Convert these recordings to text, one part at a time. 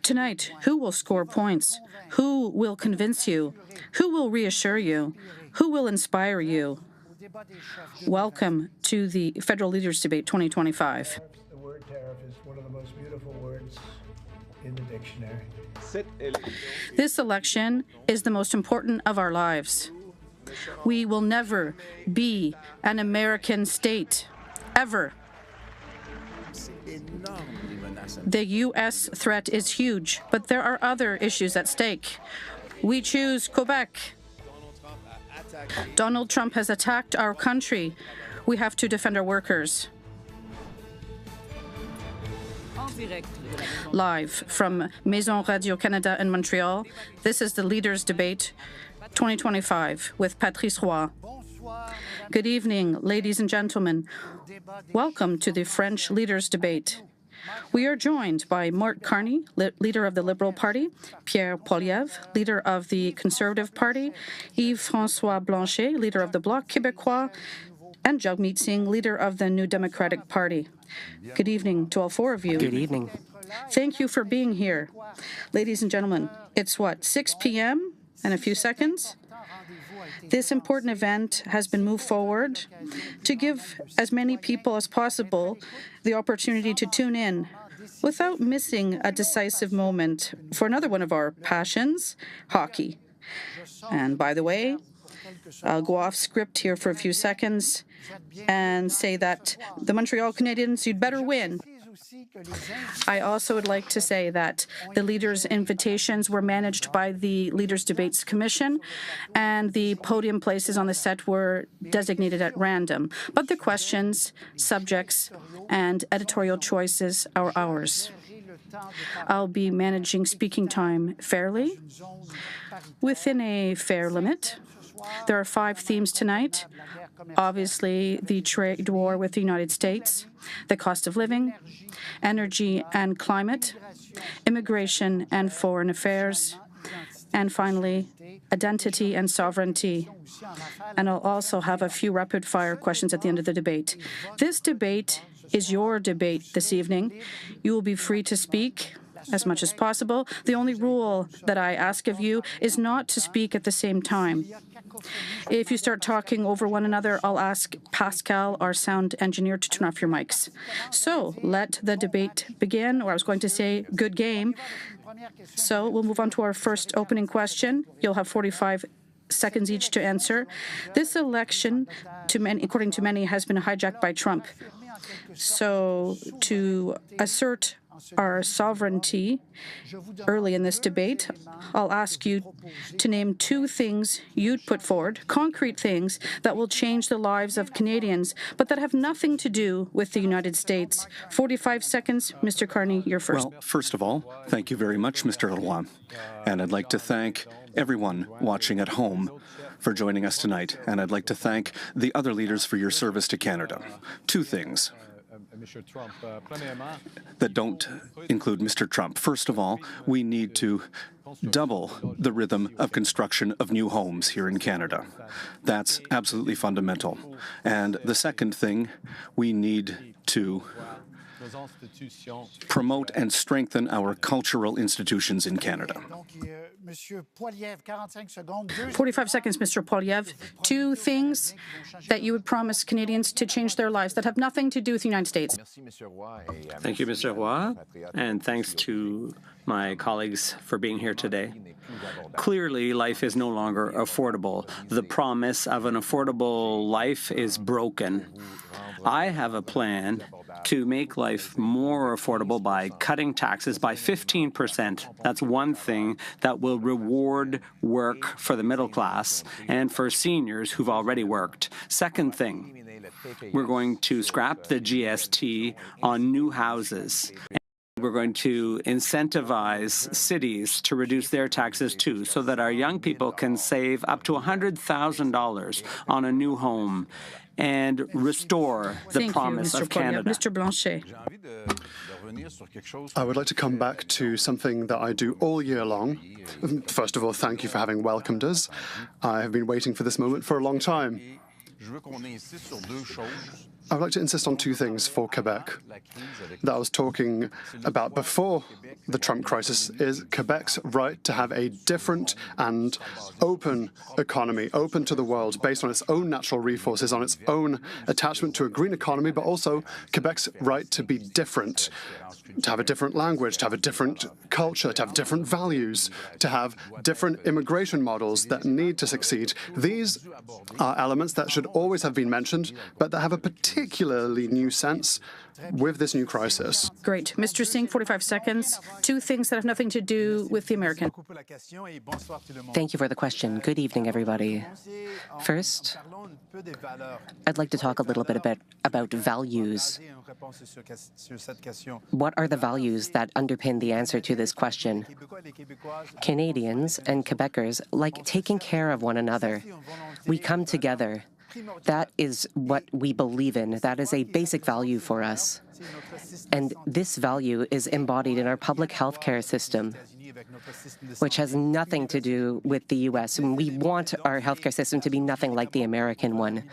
Tonight, who will score points? Who will convince you? Who will reassure you? Who will inspire you? Welcome to the Federal Leaders Debate 2025. The word tariff is one of the most beautiful words in the dictionary. This election is the most important of our lives. We will never be an American state, ever. The U.S. threat is huge, but there are other issues at stake. We choose Quebec. Donald Trump has attacked our country. We have to defend our workers. Live from Maison Radio-Canada in Montreal, this is the Leaders Debate 2025 with Patrice Roy. Good evening, ladies and gentlemen. Welcome to the French Leaders Debate. We are joined by Mark Carney, leader of the Liberal Party, Pierre Poilievre, leader of the Conservative Party, Yves-François Blanchet, leader of the Bloc Québécois, and Jagmeet Singh, leader of the New Democratic Party. Good evening to all four of you. Good evening. Thank you for being here. Ladies and gentlemen, it's 6 p.m. in a few seconds? This important event has been moved forward to give as many people as possible the opportunity to tune in without missing a decisive moment for another one of our passions, hockey. And by the way, I'll go off script here for a few seconds and say that the Montreal Canadiens, you'd better win. I also would like to say that the leaders' invitations were managed by the Leaders' Debates Commission, and the podium places on the set were designated at random. But the questions, subjects, and editorial choices are ours. I'll be managing speaking time fairly, within a fair limit. There are 5 themes tonight. Obviously, the trade war with the United States, the cost of living, energy and climate, immigration and foreign affairs, and finally, identity and sovereignty. And I'll also have a few rapid-fire questions at the end of the debate. This debate is your debate this evening. You will be free to speak as much as possible. The only rule that I ask of you is not to speak at the same time. If you start talking over one another, I'll ask Pascal, our sound engineer, to turn off your mics. So let the debate begin, or I was going to say good game. So we'll move on to our first opening question. You'll have 45 seconds each to answer. This election, according to many, has been hijacked by Trump. So to assert our sovereignty early in this debate, I'll ask you to name 2 things you'd put forward, concrete things that will change the lives of Canadians, but that have nothing to do with the United States. 45 seconds. Mr. Carney, you're first. Well, first of all, thank you very much, Mr. Roy. And I'd like to thank everyone watching at home for joining us tonight. And I'd like to thank the other leaders for your service to Canada. 2 things that don't include Mr. Trump. First of all, we need to double the rhythm of construction of new homes here in Canada. That's absolutely fundamental. And the second thing, we need to promote and strengthen our cultural institutions in Canada. 45 seconds, Mr. Poilievre. 2 things that you would promise Canadians to change their lives that have nothing to do with the United States. Thank you, Mr. Roy, and thanks to my colleagues for being here today. Clearly, life is no longer affordable. The promise of an affordable life is broken. I have a plan to make life more affordable by cutting taxes by 15%. That's one thing that will reward work for the middle class and for seniors who've already worked. Second thing, we're going to scrap the GST on new houses. We're going to incentivize cities to reduce their taxes too, so that our young people can save up to $100,000 on a new home and restore the promise of Canada. Mr. Blanchet. I would like to come back to something that I do all year long. First of all, thank you for having welcomed us. I have been waiting for this moment for a long time. I would like to insist on two things for Quebec that I was talking about before the Trump crisis is Quebec's right to have a different and open economy, open to the world, based on its own natural resources, on its own attachment to a green economy, but also Quebec's right to be different, to have a different language, to have a different culture, to have different values, to have different immigration models that need to succeed. These are elements that should always have been mentioned, but that have a particularly new sense with this new crisis. Great. Mr. Singh, 45 seconds. Two things that have nothing to do with the American. Thank you for the question. Good evening, everybody. First, I'd like to talk a little bit about values. What are the values that underpin the answer to this question? Canadians and Quebecers like taking care of one another. We come together. That is what we believe in. That is a basic value for us. And this value is embodied in our public health care system, which has nothing to do with the U.S. And we want our healthcare system to be nothing like the American one.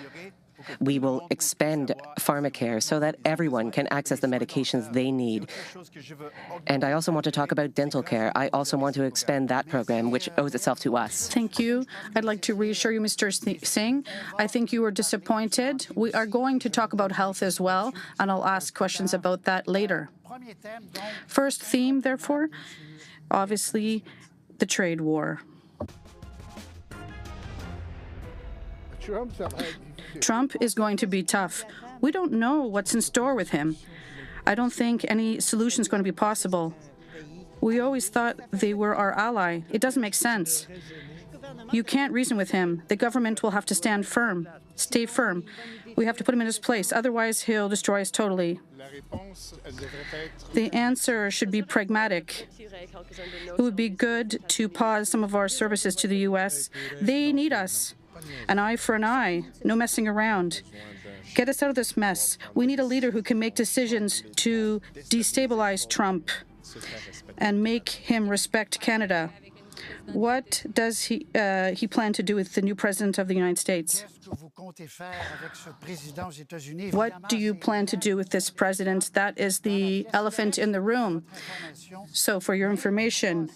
We will expand pharmacare so that everyone can access the medications they need. And I also want to talk about dental care. I also want to expand that program, which owes itself to us. Thank you. I'd like to reassure you, Mr. Singh. I think you were disappointed. We are going to talk about health as well, and I'll ask questions about that later. First theme, therefore, obviously, the trade war. Trump is going to be tough. We don't know what's in store with him. I don't think any solution is going to be possible. We always thought they were our ally. It doesn't make sense. You can't reason with him. The government will have to stand firm, stay firm. We have to put him in his place. Otherwise, he'll destroy us totally. The answer should be pragmatic. It would be good to pause some of our services to the U.S. They need us. An eye for an eye, no messing around. Get us out of this mess. We need a leader who can make decisions to destabilize Trump and make him respect Canada. What does he plan to do with the new president of the United States? What do you plan to do with this president? That is the elephant in the room. So for your information,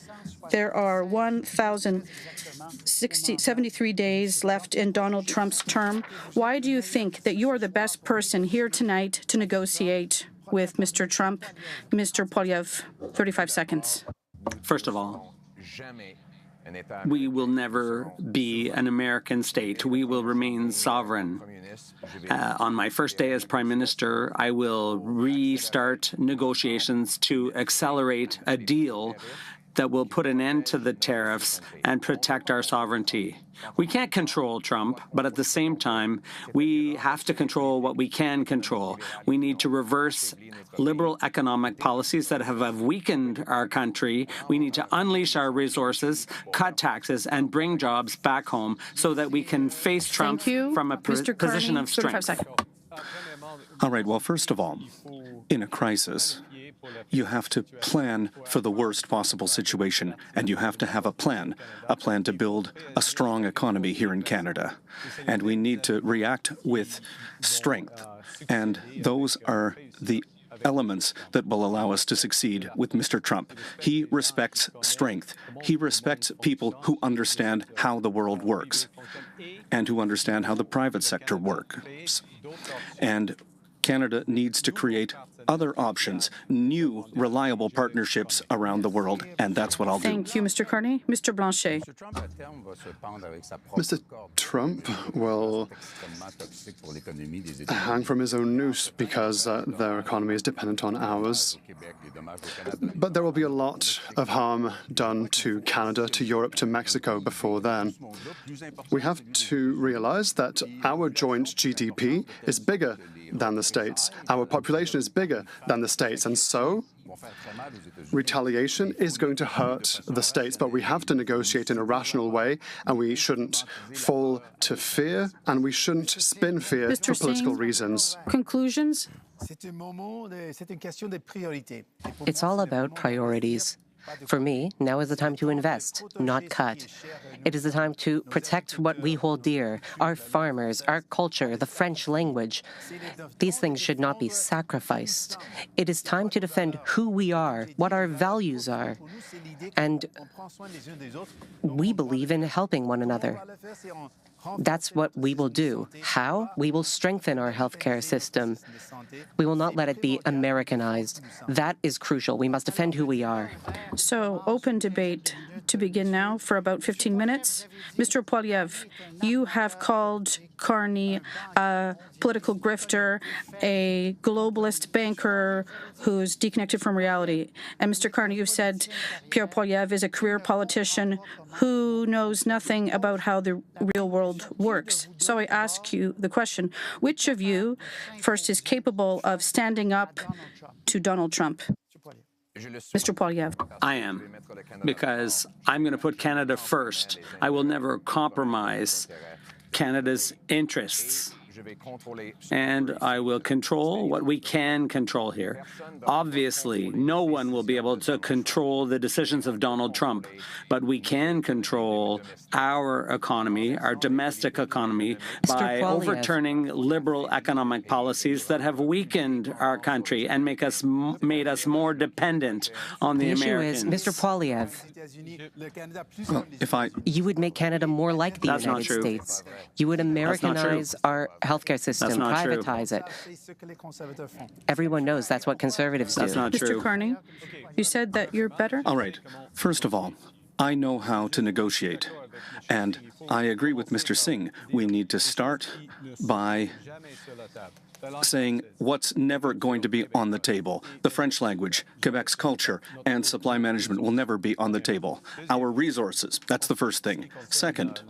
there are 1,073 days left in Donald Trump's term. Why do you think that you are the best person here tonight to negotiate with Mr. Trump? Mr. Poilievre, 35 seconds. First of all, we will never be an American state. We will remain sovereign. On my first day as Prime Minister, I will restart negotiations to accelerate a deal that will put an end to the tariffs and protect our sovereignty. We can't control Trump, but at the same time, we have to control what we can control. We need to reverse liberal economic policies that have weakened our country. We need to unleash our resources, cut taxes, and bring jobs back home so that we can face Trump from a position of strength. All right, well, first of all, in a crisis, you have to plan for the worst possible situation, and you have to have a plan to build a strong economy here in Canada. And we need to react with strength, and those are the elements that will allow us to succeed with Mr. Trump. He respects strength. He respects people who understand how the world works and who understand how the private sector works. And Canada needs to create other options, new, reliable partnerships around the world, and that's what I'll do. Thank you, Mr. Carney. Mr. Blanchet. Mr. Trump will hang from his own noose because their economy is dependent on ours. But there will be a lot of harm done to Canada, to Europe, to Mexico before then. We have to realize that our joint GDP is bigger than the States. Our population is bigger than the States, and so retaliation is going to hurt the States, but we have to negotiate in a rational way, and we shouldn't fall to fear, and we shouldn't spin fear for political reasons. Conclusions? It's all about priorities. For me, now is the time to invest, not cut. It is the time to protect what we hold dear, our farmers, our culture, the French language. These things should not be sacrificed. It is time to defend who we are, what our values are. And we believe in helping one another. That's what we will do. How? We will strengthen our healthcare system. We will not let it be Americanized. That is crucial. We must defend who we are. So, open debate to begin now for about 15 minutes. Mr. Poilievre, you have called Carney a political grifter, a globalist banker who's disconnected from reality. And Mr. Carney, you've said Pierre Poilievre is a career politician who knows nothing about how the real world works. So I ask you the question, which of you first is capable of standing up to Donald Trump? Mr. Poilievre. I am, because I'm going to put Canada first. I will never compromise Canada's interests, and I will control what we can control here. Obviously, no one will be able to control the decisions of Donald Trump, but we can control our economy, our domestic economy, by overturning liberal economic policies that have weakened our country and made us more dependent on the Americans. The issue is, Mr. Poilievre, Well, you would make Canada more like the United States. You would Americanize our healthcare system, privatize it. Everyone knows that's what conservatives do. That's not true. Mr. Carney, you said that you're better? All right. First of all, I know how to negotiate. And I agree with Mr. Singh. We need to start by saying what's never going to be on the table. The French language, Quebec's culture, and supply management will never be on the table. Our resources, that's the first thing. Second,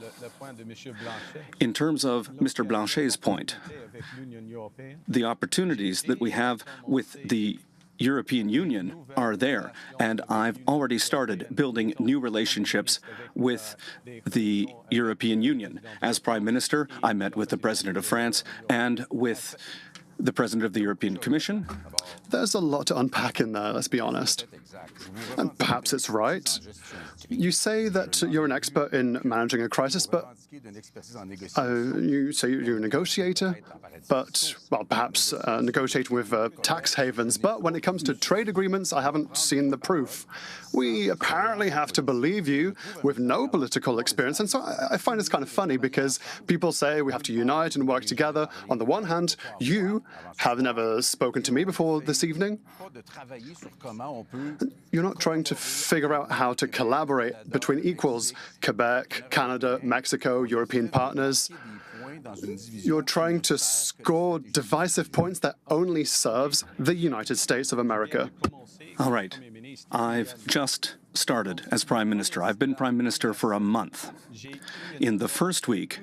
in terms of Mr. Blanchet's point, the opportunities that we have with the European Union are there, and I've already started building new relationships with the European Union. As Prime Minister, I met with the President of France and with the President of the European Commission. There's a lot to unpack in there, let's be honest. And perhaps it's right. You say that you're an expert in managing a crisis, but you say you're a negotiator, but, well, perhaps negotiating with tax havens. But when it comes to trade agreements, I haven't seen the proof. We apparently have to believe you with no political experience. And so I find this kind of funny because people say we have to unite and work together. On the one hand, you have never spoken to me before this evening. You're not trying to figure out how to collaborate between equals, Quebec, Canada, Mexico, European partners. You're trying to score divisive points that only serves the United States of America. All right. I've just started as Prime Minister. I've been Prime Minister for a month. In the first week,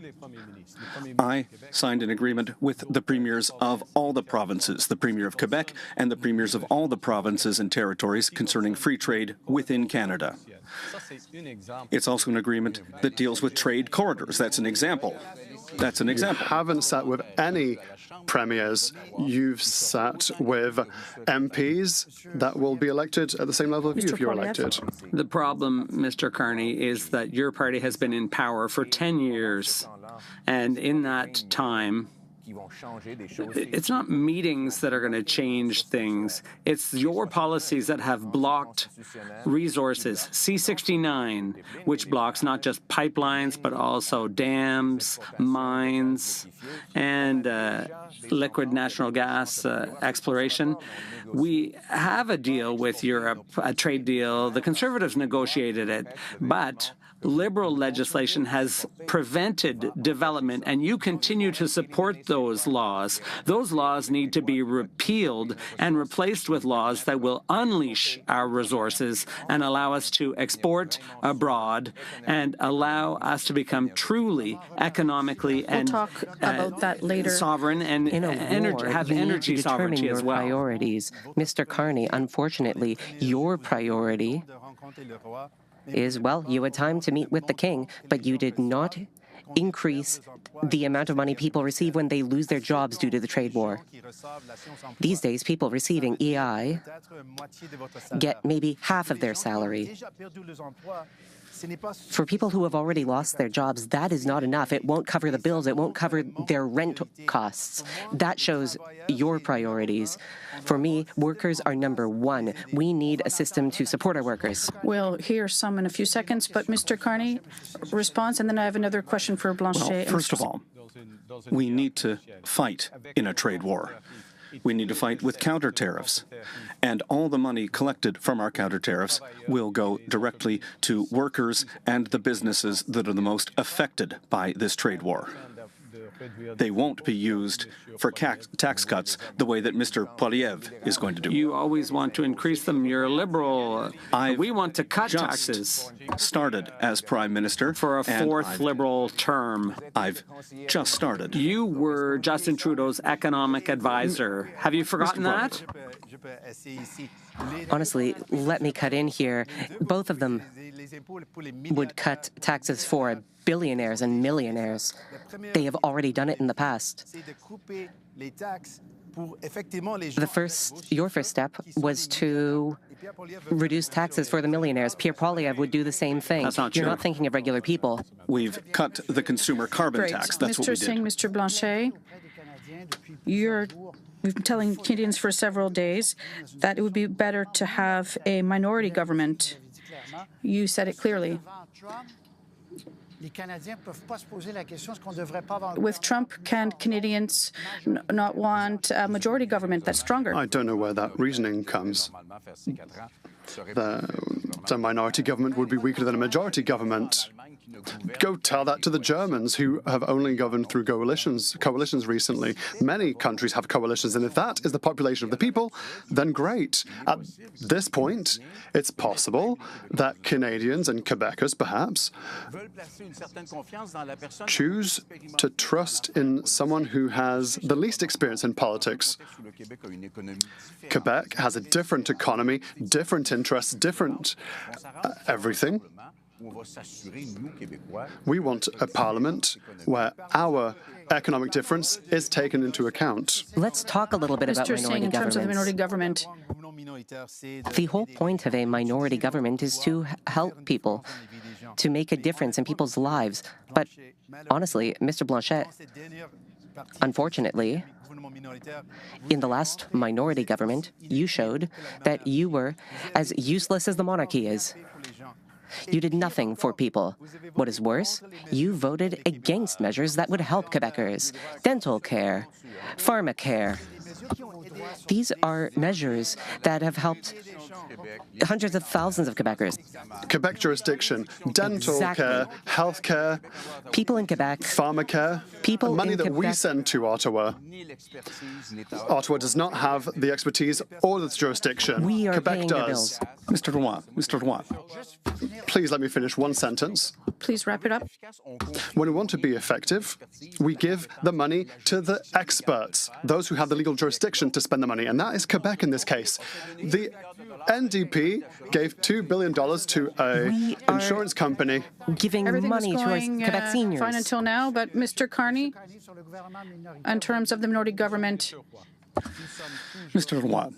I signed an agreement with the premiers of all the provinces, the Premier of Quebec and the premiers of all the provinces and territories concerning free trade within Canada. It's also an agreement that deals with trade corridors. That's an example. That's an example. You haven't sat with any premiers. You've sat with MPs that will be elected at the same level of you if you're elected. The problem, Mr. Carney, is that your party has been in power for 10 years. And in that time, it's not meetings that are going to change things. It's your policies that have blocked resources. C-69, which blocks not just pipelines, but also dams, mines, and liquid natural gas exploration. We have a deal with Europe, a trade deal. The Conservatives negotiated it, but liberal legislation has prevented development, and you continue to support those laws. Those laws need to be repealed and replaced with laws that will unleash our resources and allow us to export abroad and allow us to become truly economically and talk about that later. Sovereign and In a war, have you energy need to determine sovereignty your as well. priorities. Mr. Carney, unfortunately, your priority is, well, you had time to meet with the king, but you did not increase the amount of money people receive when they lose their jobs due to the trade war. These days, people receiving EI get maybe half of their salary. For people who have already lost their jobs, that is not enough. It won't cover the bills. It won't cover their rent costs. That shows your priorities. For me, workers are number one. We need a system to support our workers. We'll hear some in a few seconds, but Mr. Carney responds, and then I have another question for Blanchet. Well, first of all, we need to fight in a trade war. We need to fight with counter tariffs. And all the money collected from our counter tariffs will go directly to workers and the businesses that are the most affected by this trade war. They won't be used for tax cuts the way that Mr. Poilievre is going to do. You always want to increase them. You're liberal. We want to cut taxes. Started as Prime Minister. For a fourth liberal term. I've just started. You were Justin Trudeau's economic advisor. Have you forgotten that? Honestly, let me cut in here. Both of them would cut taxes for billionaires and millionaires. They have already done it in the past. Your first step was to reduce taxes for the millionaires. Pierre Poilievre would do the same thing. That's not true. You're not thinking of regular people. We've cut the consumer carbon tax. That's what we Mr. Singh, did. Mr. Blanchet, we've been telling Canadians for several days that it would be better to have a minority government. You said it clearly. With Trump, can Canadians not want a majority government that's stronger? I don't know where that reasoning comes. The minority government would be weaker than a majority government. Go tell that to the Germans, who have only governed through coalitions recently. Many countries have coalitions, and if that is the population of the people, then great. At this point, it's possible that Canadians and Quebecers, perhaps, choose to trust in someone who has the least experience in politics. Quebec has a different economy, different interests, different everything. We want a parliament where our economic difference is taken into account. Let's talk a little bit about Mr. Singh, minority in terms of the minority governments. government, The whole point of a minority government is to help people, to make a difference in people's lives. But honestly, Mr. Blanchet, unfortunately, in the last minority government, you showed that you were as useless as the monarchy is. You did nothing for people. What is worse, you voted against measures that would help Quebecers. Dental care, pharmacare. These are measures that have helped hundreds of thousands of Quebecers. Quebec jurisdiction, dental care, health care, People in Quebec, pharmacare, People money in that we Quebec- send to Ottawa. Ottawa does not have the expertise or the jurisdiction. we are Quebec paying their does. bills. Mr. Roy, Please let me finish one sentence. please wrap it up. When we want to be effective, we give the money to the experts, those who have the legal jurisdiction to spend the money, and that is Quebec in this case. The NDP gave $2 billion to We a are insurance company. Giving Everything was money to our going Quebec seniors. fine until now, but Mr. Carney, in terms of the minority government, Mr. Roy,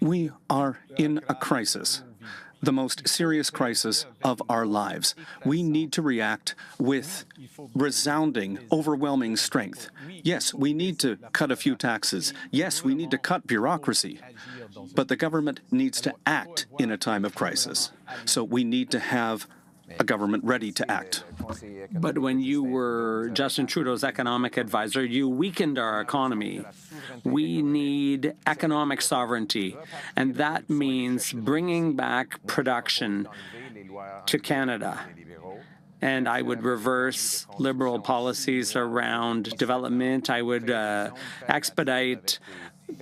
we are in a crisis, the most serious crisis of our lives. We need to react with resounding, overwhelming strength. Yes, we need to cut a few taxes. Yes, we need to cut bureaucracy. But the government needs to act in a time of crisis. So we need to have a government ready to act. But when you were Justin Trudeau's economic advisor, you weakened our economy. We need economic sovereignty, and that means bringing back production to Canada. And I would reverse Liberal policies around development. I would expedite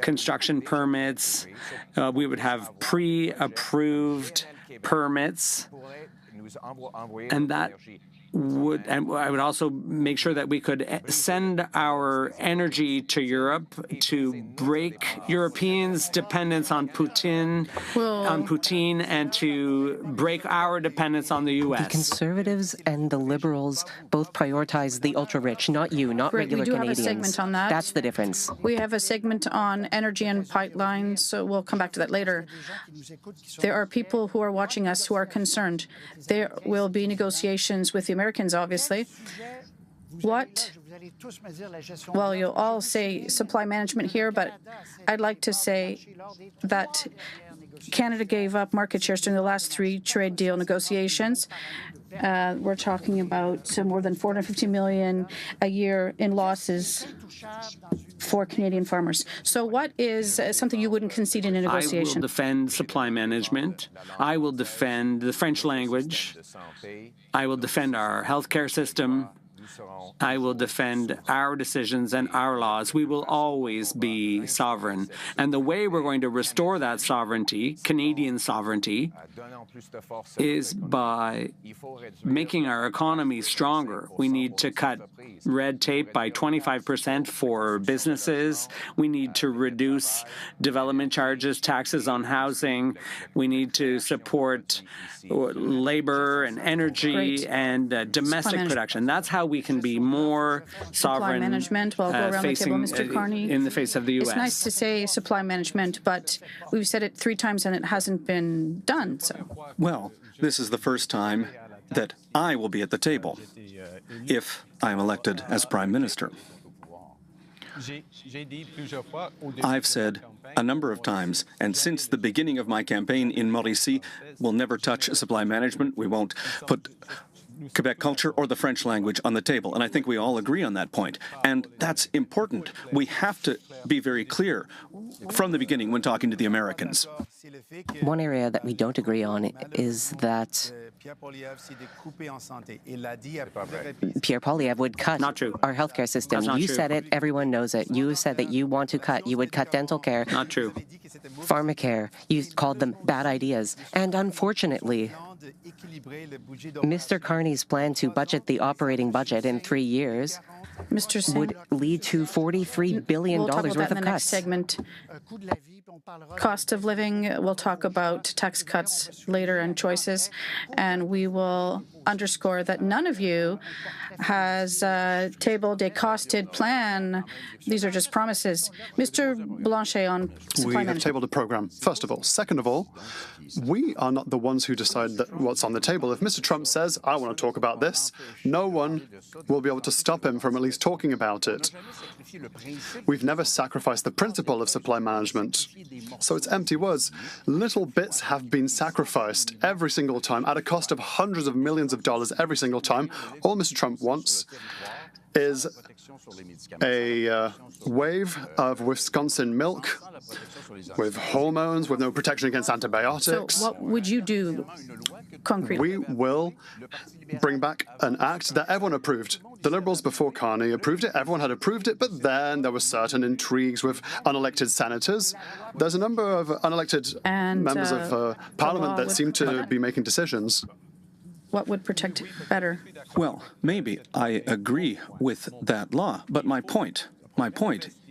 construction permits. We would have pre-approved permits, and that I would also make sure that we could send our energy to Europe to break Europeans' dependence on Putin, and to break our dependence on the U.S. The Conservatives and the Liberals both prioritize the ultra-rich, not you, not regular we do Canadians. have a segment on that. That's the difference. We have a segment on energy and pipelines, so we'll come back to that later. There are people who are watching us who are concerned. There will be negotiations with the Americans, obviously. Well, you'll all say supply management here, but I'd like to say that Canada gave up market shares during the last 3 trade deal negotiations. We're talking about more than $450 million a year in losses for Canadian farmers. So what is something you wouldn't concede in a negotiation? I will defend supply management. I will defend the French language. I will defend our healthcare system. I will defend our decisions and our laws. We will always be sovereign. And the way we're going to restore that sovereignty, Canadian sovereignty, is by making our economy stronger. We need to cut red tape by 25% for businesses. We need to reduce development charges, taxes on housing. We need to support labor and energy and domestic production. That's how we can be more sovereign management. Well, go around the table, Mr. Carney. In the face of the U.S. It's nice to say supply management, but we've said it 3 times and it hasn't been done. So, well, this is the first time that I will be at the table if I am elected as Prime Minister. I've said a number of times, and since the beginning of my campaign in Mauricie, we'll never touch supply management. We won't put Quebec culture or the French language on the table. And I think we all agree on that point. And that's important. We have to be very clear from the beginning when talking to the Americans. One area that we don't agree on is that Pierre Poilievre would cut our healthcare system. You said it, everyone knows it. You said that you want to cut. You would cut dental care. Not true. Pharmacare. You called them bad ideas. And unfortunately, Mr. Carney's plan to budget the operating budget in 3 years would lead to $43 billion we'll talk about worth that in of the next cuts. segment. Cost of living, we'll talk about tax cuts later and choices, and we will underscore that none of you has tabled a costed plan. These are just promises. Mr. Blanchet on supply management. We have tabled a program, first of all. Second of all, we are not the ones who decide what's on the table. If Mr. Trump says, I want to talk about this, no one will be able to stop him from at least talking about it. We've never sacrificed the principle of supply management. So it's empty words. Little bits have been sacrificed every single time at a cost of hundreds of millions of dollars every single time. All Mr. Trump wants is a wave of Wisconsin milk with hormones, with no protection against antibiotics. So what would you do concretely? We will bring back an act that everyone approved. The Liberals before Carney approved it. Everyone had approved it, but then there were certain intrigues with unelected senators. There's a number of unelected members of Parliament that seem to be making decisions. What would protect better? Well, maybe I agree with that law, but my point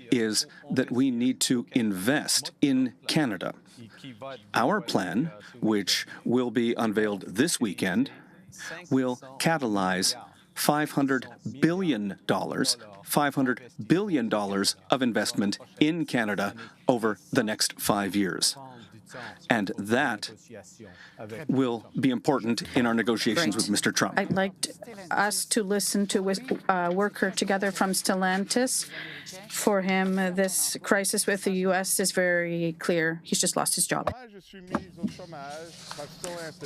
is that we need to invest in Canada. Our plan, which will be unveiled this weekend, will catalyze $500 billion of investment in Canada over the next 5 years. And that will be important in our negotiations with Mr. Trump. I'd like us to listen to a worker together from Stellantis. For him, this crisis with the U.S. is very clear. He's just lost his job.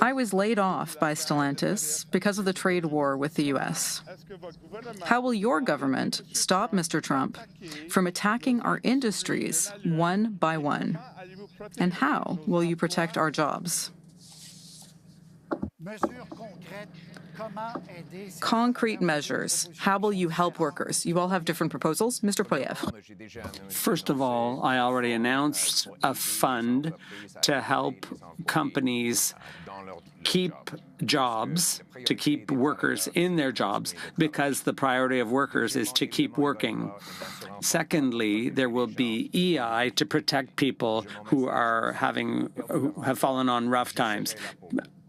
I was laid off by Stellantis because of the trade war with the U.S. How will your government stop Mr. Trump from attacking our industries one by one? And how will you protect our jobs? Concrete measures. How will you help workers? You all have different proposals. Mr. Poilievre. First of all, I already announced a fund to help companies keep jobs, to keep workers in their jobs, because the priority of workers is to keep working. Secondly, there will be EI to protect people who have fallen on rough times.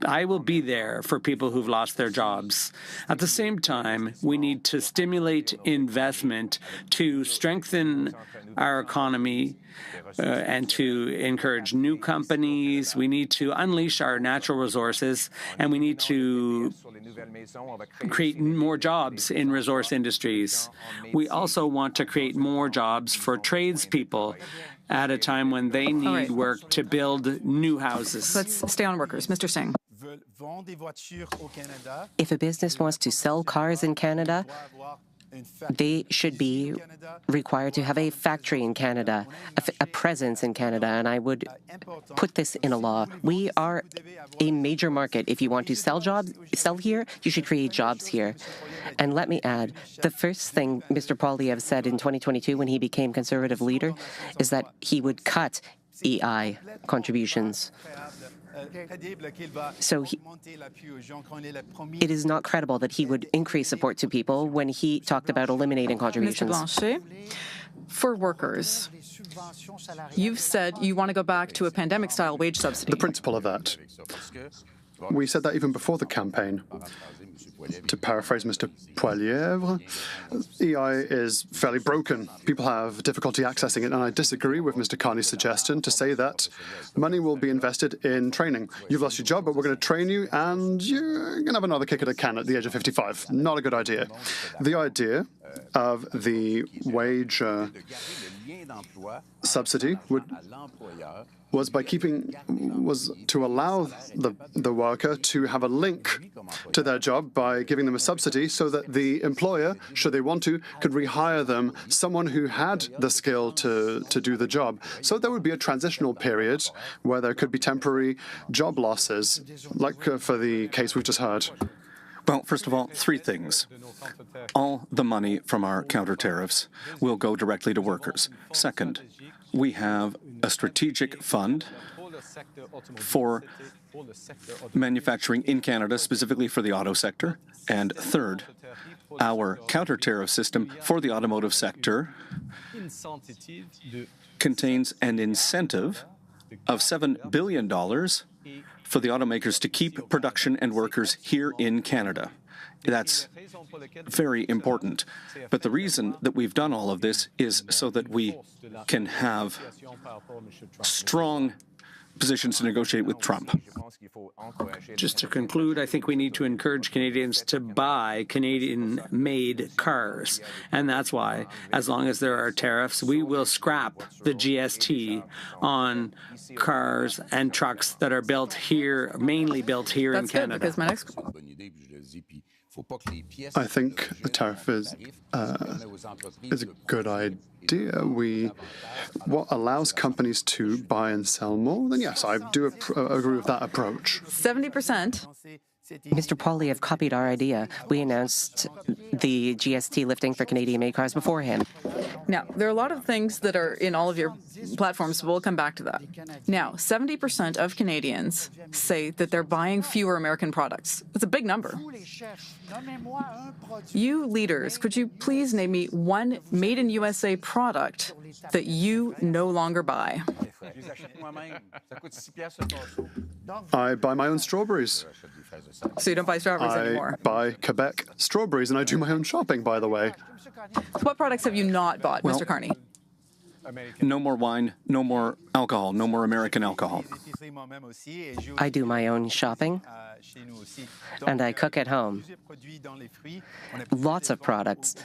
I will be there for people who've lost their jobs. At the same time, we need to stimulate investment to strengthen our economy and to encourage new companies. We need to unleash our natural resources, and we need to create more jobs in resource industries. We also want to create more jobs for tradespeople at a time when they need work to build new houses. Let's stay on workers. Mr. Singh. If a business wants to sell cars in Canada, they should be required to have a factory in Canada, a presence in Canada, and I would put this in a law. We are a major market. If you want to sell here, you should create jobs here. And let me add, the first thing Mr. Poilievre said in 2022 when he became Conservative leader is that he would cut EI contributions. So it is not credible that he would increase support to people when he talked about eliminating contributions. Mr. Blanchet, for workers, you've said you want to go back to a pandemic-style wage subsidy. The principle of that. We said that even before the campaign. To paraphrase Mr. Poilievre, EI is fairly broken. People have difficulty accessing it, and I disagree with Mr. Carney's suggestion to say that money will be invested in training. You've lost your job, but we're going to train you, and you're going to have another kick at a can at the age of 55. Not a good idea. The idea of the wage subsidy was to allow the worker to have a link to their job by giving them a subsidy so that the employer, should they want to, could rehire them someone who had the skill to do the job. So there would be a transitional period where there could be temporary job losses, like for the case we've just heard. Well, first of all, three things. All the money from our counter tariffs will go directly to workers. Second, we have a strategic fund for manufacturing in Canada, specifically for the auto sector. And third, our counter tariff system for the automotive sector contains an incentive of $7 billion for the automakers to keep production and workers here in Canada. That's very important. But the reason that we've done all of this is so that we can have strong positions to negotiate with Trump. Just to conclude, I think we need to encourage Canadians to buy Canadian-made cars. And that's why, as long as there are tariffs, we will scrap the GST on cars and trucks that are built here, mainly built here in Canada. That's good, because my next... I think the tariff is a good idea. What allows companies to buy and sell more, then yes, I do agree with that approach. 70%. Mr. Poilievre copied our idea. We announced the GST lifting for Canadian-made cars before him. Now, there are a lot of things that are in all of your platforms, so we'll come back to that. Now, 70% of Canadians say that they're buying fewer American products. That's a big number. You leaders, could you please name me one made-in-USA product that you no longer buy? I buy my own strawberries. So you don't buy strawberries anymore? I buy Quebec strawberries, and I do my own shopping, by the way. What products have you not bought, Mr. Carney? No more wine, no more alcohol, no more American alcohol. I do my own shopping, and I cook at home. Lots of products.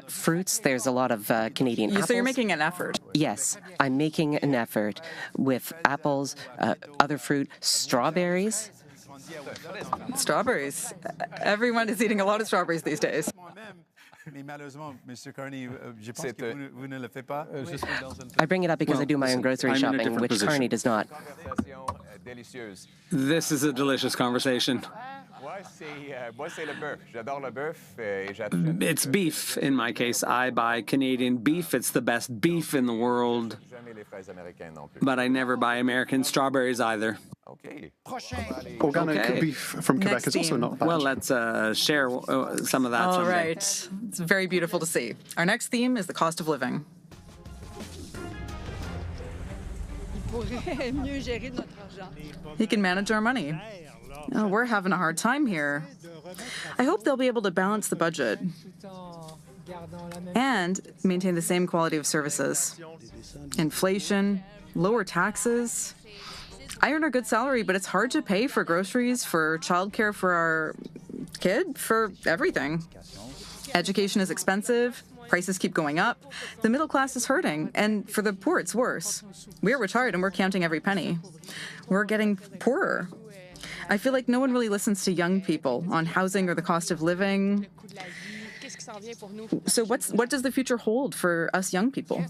Fruits, there's a lot of Canadian apples. So you're making an effort? Yes, I'm making an effort with apples, other fruit, strawberries. Strawberries. Everyone is eating a lot of strawberries these days. I bring it up because I do my own grocery shopping, which Carney does not. This is a delicious conversation. It's beef in my case. I buy Canadian beef. It's the best beef in the world. But I never buy American strawberries either. Organic Okay. beef from Quebec Next is also theme. not bad. Well, let's share some of that All someday. right. It's very beautiful to see. Our next theme is the cost of living. He can manage our money. Oh, we're having a hard time here. I hope they'll be able to balance the budget and maintain the same quality of services. Inflation, lower taxes. I earn a good salary, but it's hard to pay for groceries, for childcare for our kid, for everything. Education is expensive. Prices keep going up. The middle class is hurting, and for the poor, it's worse. We're retired, and we're counting every penny. We're getting poorer. I feel like no one really listens to young people on housing or the cost of living. So what does the future hold for us young people?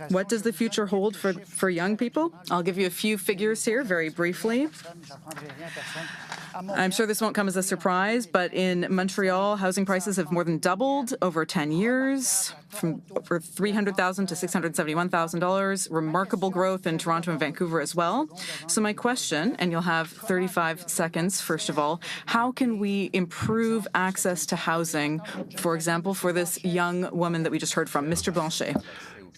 What does the future hold for young people? I'll give you a few figures here very briefly. I'm sure this won't come as a surprise, but in Montreal, housing prices have more than doubled over 10 years, from over $300,000 to $671,000. Remarkable growth in Toronto and Vancouver as well. So my question, and you'll have 35 seconds, first of all, how can we improve access to housing, for example, for this young woman that we just heard from, Mr. Blanchet?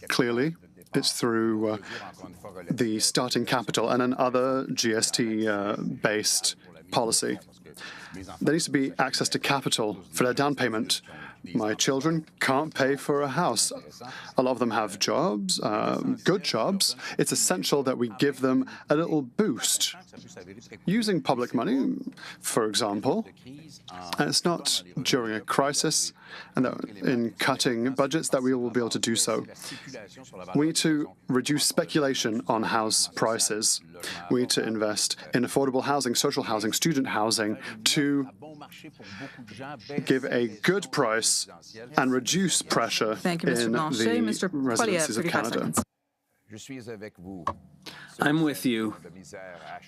Clearly, it's through the starting capital and another GST-based policy. There needs to be access to capital for their down payment. My children can't pay for a house. A lot of them have jobs, good jobs. It's essential that we give them a little boost. Using public money, for example, and it's not during a crisis and in cutting budgets that we will be able to do so. We need to reduce speculation on house prices. We need to invest in affordable housing, social housing, student housing to give a good price and reduce pressure Thank you, Mr. in Blanchet. the Mr. Poilievre, residences of 35 Canada. seconds. I'm with you,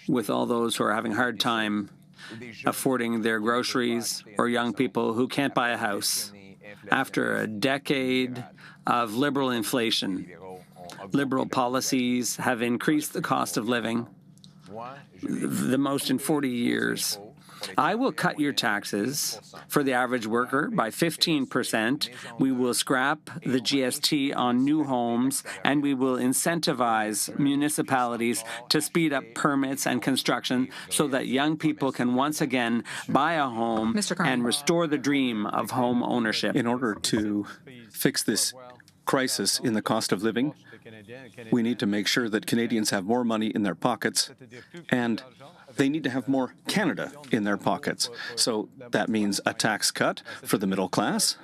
with all those who are having a hard time affording their groceries, or young people who can't buy a house. After a decade of liberal inflation, liberal policies have increased the cost of living the most in 40 years. I will cut your taxes for the average worker by 15%. We will scrap the GST on new homes, and we will incentivize municipalities to speed up permits and construction so that young people can once again buy a home and restore the dream of home ownership. In order to fix this crisis in the cost of living, we need to make sure that Canadians have more money in their pockets, and they need to have more Canada in their pockets. So that means a tax cut for the middle class,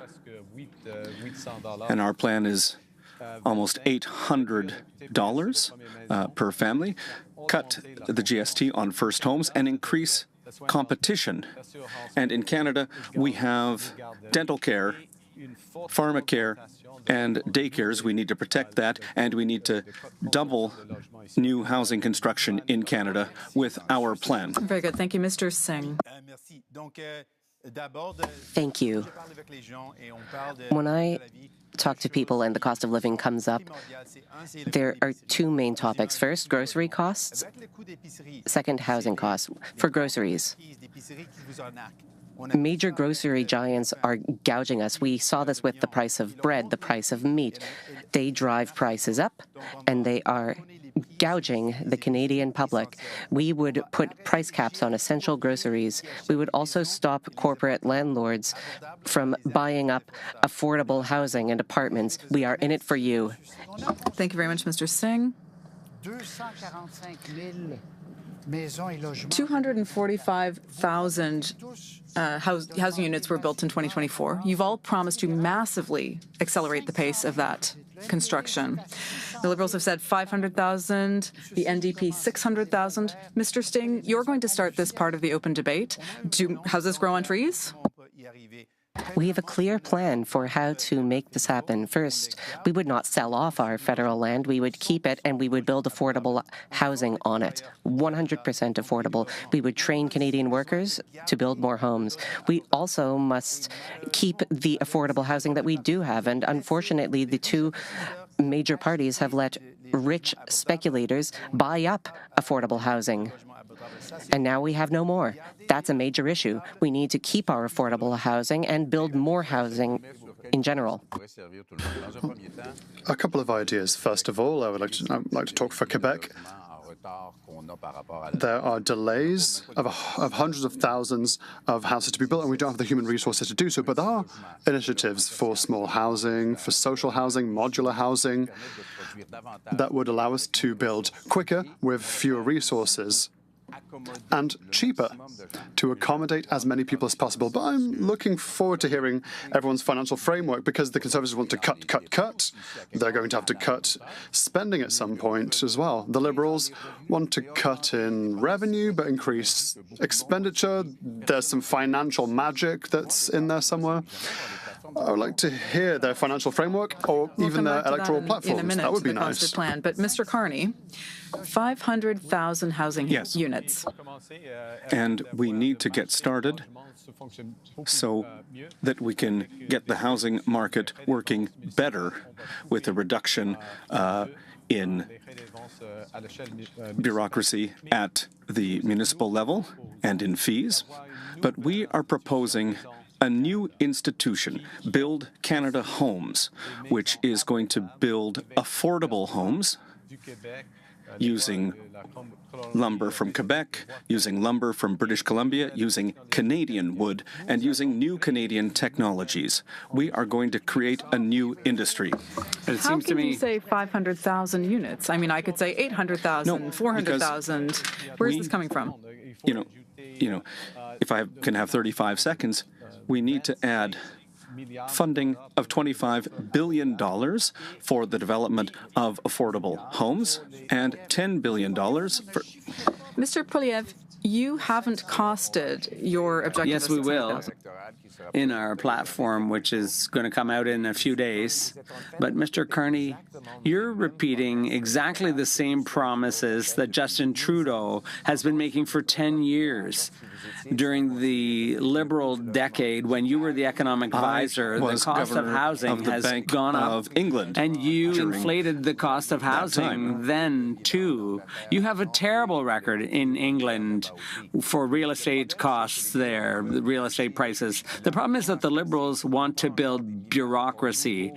and our plan is almost $800 per family. Cut the GST on first homes and increase competition. And in Canada, we have dental care, pharmacare, and daycares. We need to protect that, and we need to double new housing construction in Canada with our plan. Very good. Thank you, Mr. Singh. Thank you. When I talk to people and the cost of living comes up, there are two main topics. First, grocery costs. Second, housing costs. For groceries, major grocery giants are gouging us. We saw this with the price of bread, the price of meat. They drive prices up, and they are gouging the Canadian public. We would put price caps on essential groceries. We would also stop corporate landlords from buying up affordable housing and apartments. We are in it for you. Thank you very much, Mr. Singh. 245,000 housing units were built in 2024. You've all promised to massively accelerate the pace of that construction. The Liberals have said 500,000, the NDP 600,000. Mr. Singh, you're going to start this part of the open debate. Do houses grow on trees? We have a clear plan for how to make this happen. First, we would not sell off our federal land. We would keep it, and we would build affordable housing on it, 100% affordable. We would train Canadian workers to build more homes. We also must keep the affordable housing that we do have, and unfortunately, the two major parties have let rich speculators buy up affordable housing. And now we have no more. That's a major issue. We need to keep our affordable housing and build more housing in general. A couple of ideas. First of all, I would like to talk for Quebec. There are delays of hundreds of thousands of houses to be built, and we don't have the human resources to do so. But there are initiatives for small housing, for social housing, modular housing, that would allow us to build quicker with fewer resources and cheaper to accommodate as many people as possible. But I'm looking forward to hearing everyone's financial framework, because the Conservatives want to cut. They're going to have to cut spending at some point as well. The Liberals want to cut in revenue but increase expenditure. There's some financial magic that's in there somewhere. I would like to hear their financial framework or even their electoral platforms. In a minute, that would be the nice. Constant Plan. But Mr. Carney, 500,000 housing units. And we need to get started so that we can get the housing market working better with a reduction in bureaucracy at the municipal level and in fees. But we are proposing a new institution, Build Canada Homes, which is going to build affordable homes using lumber from Quebec, using lumber from British Columbia, using Canadian wood, and using new Canadian technologies. We are going to create a new industry. It How seems to can me you say 500,000 units? I mean, I could say 800,000, No, 400,000. Where's this coming from? You know, if I can have 35 seconds, we need to add funding of $25 billion for the development of affordable homes and $10 billion for... Mr. Poilievre, you haven't costed your objective. yes, we will, in our platform, which is going to come out in a few days. But, Mr. Carney, you're repeating exactly the same promises that Justin Trudeau has been making for 10 years. During the Liberal decade, when you were the economic advisor, the cost of housing has gone up. Of England, and you inflated the cost of housing then, too. You have a terrible record in England for real estate costs there, the real estate prices. The problem is that the Liberals want to build bureaucracy.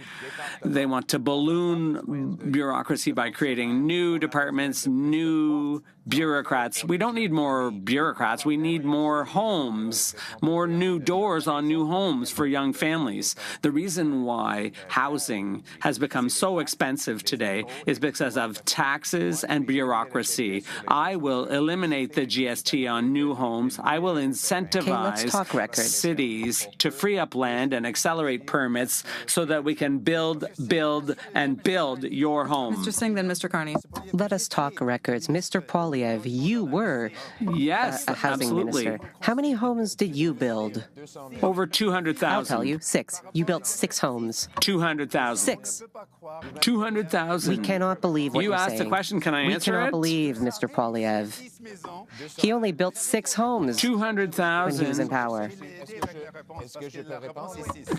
They want to balloon bureaucracy by creating new departments, new bureaucrats. We don't need more bureaucrats. We need more homes, more new doors on new homes for young families. The reason why housing has become so expensive today is because of taxes and bureaucracy. I will eliminate the GST on new homes. I will incentivize cities to free up land and accelerate permits so that we can build your home. Mr. Singh, then Mr. Carney. Let us talk records. Mr. Poilievre, you were a housing minister. How many homes did you build? Over 200,000. I'll tell you, 6. You built 6 homes. 200,000. 6. 200,000. We cannot believe what you you're asked saying. the question. Can I answer it? We cannot believe Mr. Poilievre. He only built 6 homes 200,000 when he was in power.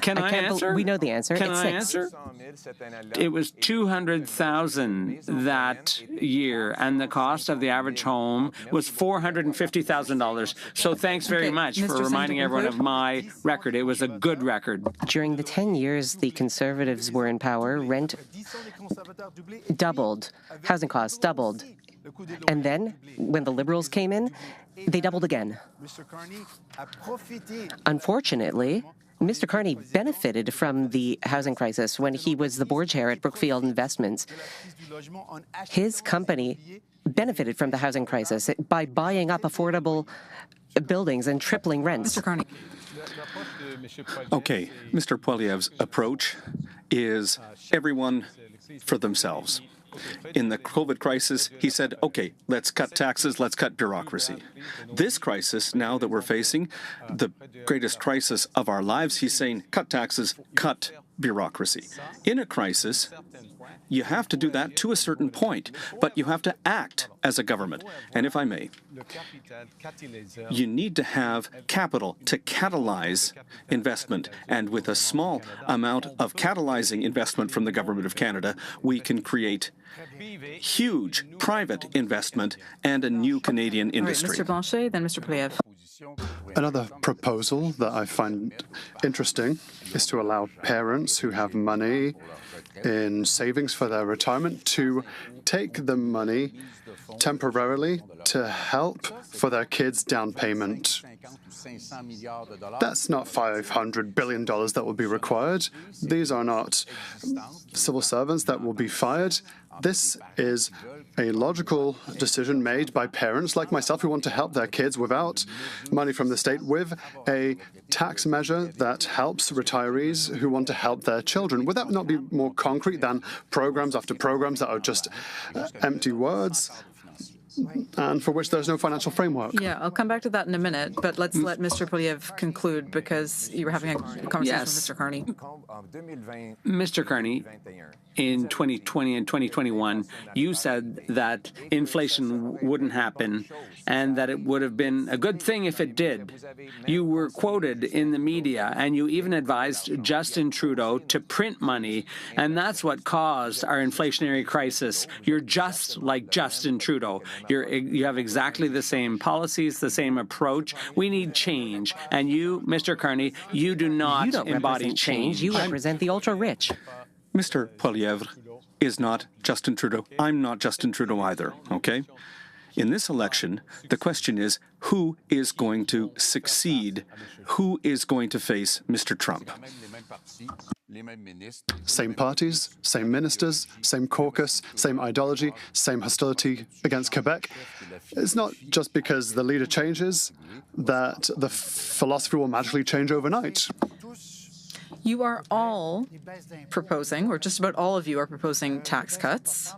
Can I answer? We know the answer. Can it's I 6. answer? It was 200,000 that year, and the cost of the average home was $450,000. So thanks very much for reminding everyone of my record. It was a good record. During the 10 years the Conservatives were in power, rent doubled, housing costs doubled. And then, when the Liberals came in, they doubled again. Unfortunately, Mr. Carney benefited from the housing crisis when he was the board chair at Brookfield Investments. His company benefited from the housing crisis by buying up affordable buildings and tripling rents. Mr. Carney. Okay, Mr. Poilievre's approach is everyone for themselves. In the COVID crisis, he said, okay, let's cut taxes, let's cut bureaucracy. This crisis, now that we're facing, the greatest crisis of our lives, he's saying, cut taxes, cut bureaucracy. In a crisis, you have to do that to a certain point, but you have to act as a government. And if I may, you need to have capital to catalyze investment. And with a small amount of catalyzing investment from the Government of Canada, we can create huge private investment and a new Canadian industry. All right, Mr. Blanchet, then Mr. Poilievre. Another proposal that I find interesting is to allow parents who have money in savings for their retirement to take the money temporarily to help for their kids' down payment. That's not $500 billion that will be required. These are not civil servants that will be fired. This is a logical decision made by parents like myself who want to help their kids without money from the state, with a tax measure that helps retirees who want to help their children. Would that not be more concrete than programs after programs that are just empty words and for which there's no financial framework? Yeah, I'll come back to that in a minute, but let's let Mr. Poilievre conclude because you were having a conversation with Mr. Carney. Mr. Carney, in 2020 and 2021, you said that inflation wouldn't happen and that it would have been a good thing if it did. You were quoted in the media, and you even advised Justin Trudeau to print money, and that's what caused our inflationary crisis. You're just like Justin Trudeau. You have exactly the same policies, the same approach. We need change. And you, Mr. Carney, you do not embody change. You represent the ultra-rich. Mr. Poilievre is not Justin Trudeau. I'm not Justin Trudeau either, okay? In this election, the question is, who is going to succeed? Who is going to face Mr. Trump? Same parties, same ministers, same caucus, same ideology, same hostility against Quebec. It's not just because the leader changes that the philosophy will magically change overnight. You are all proposing, or just about all of you are proposing tax cuts.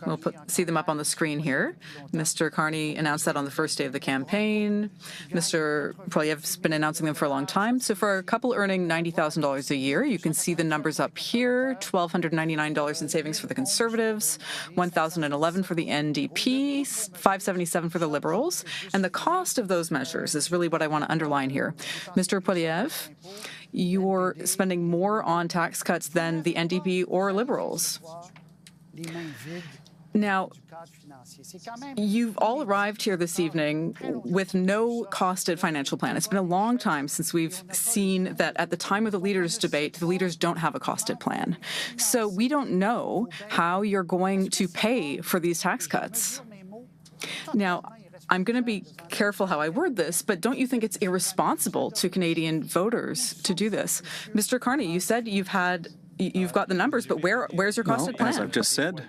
We'll see them up on the screen here. Mr. Carney announced that on the first day of the campaign. Mr. Poilievre's been announcing them for a long time. So for a couple earning $90,000 a year, you can see the numbers up here: $1,299 in savings for the Conservatives, $1,011 for the NDP, $577 for the Liberals. And the cost of those measures is really what I want to underline here. Mr. Poilievre, you're spending more on tax cuts than the NDP or Liberals. Now, you've all arrived here this evening with no costed financial plan. It's been a long time since we've seen that at the time of the leaders' debate, the leaders don't have a costed plan. So we don't know how you're going to pay for these tax cuts. Now, I'm going to be careful how I word this, but don't you think it's irresponsible to Canadian voters to do this? Mr. Carney, you said you've got the numbers, but where's your costed plan? As I've just said,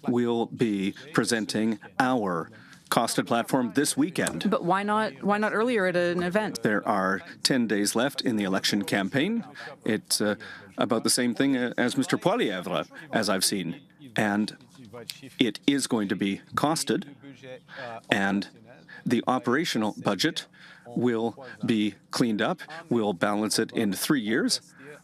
we'll be presenting our costed platform this weekend. But why not earlier at an event? There are 10 days left in the election campaign. It's about the same thing as Mr. Poilievre, as I've seen. And it is going to be costed, and the operational budget will be cleaned up. We'll balance it in 3 years,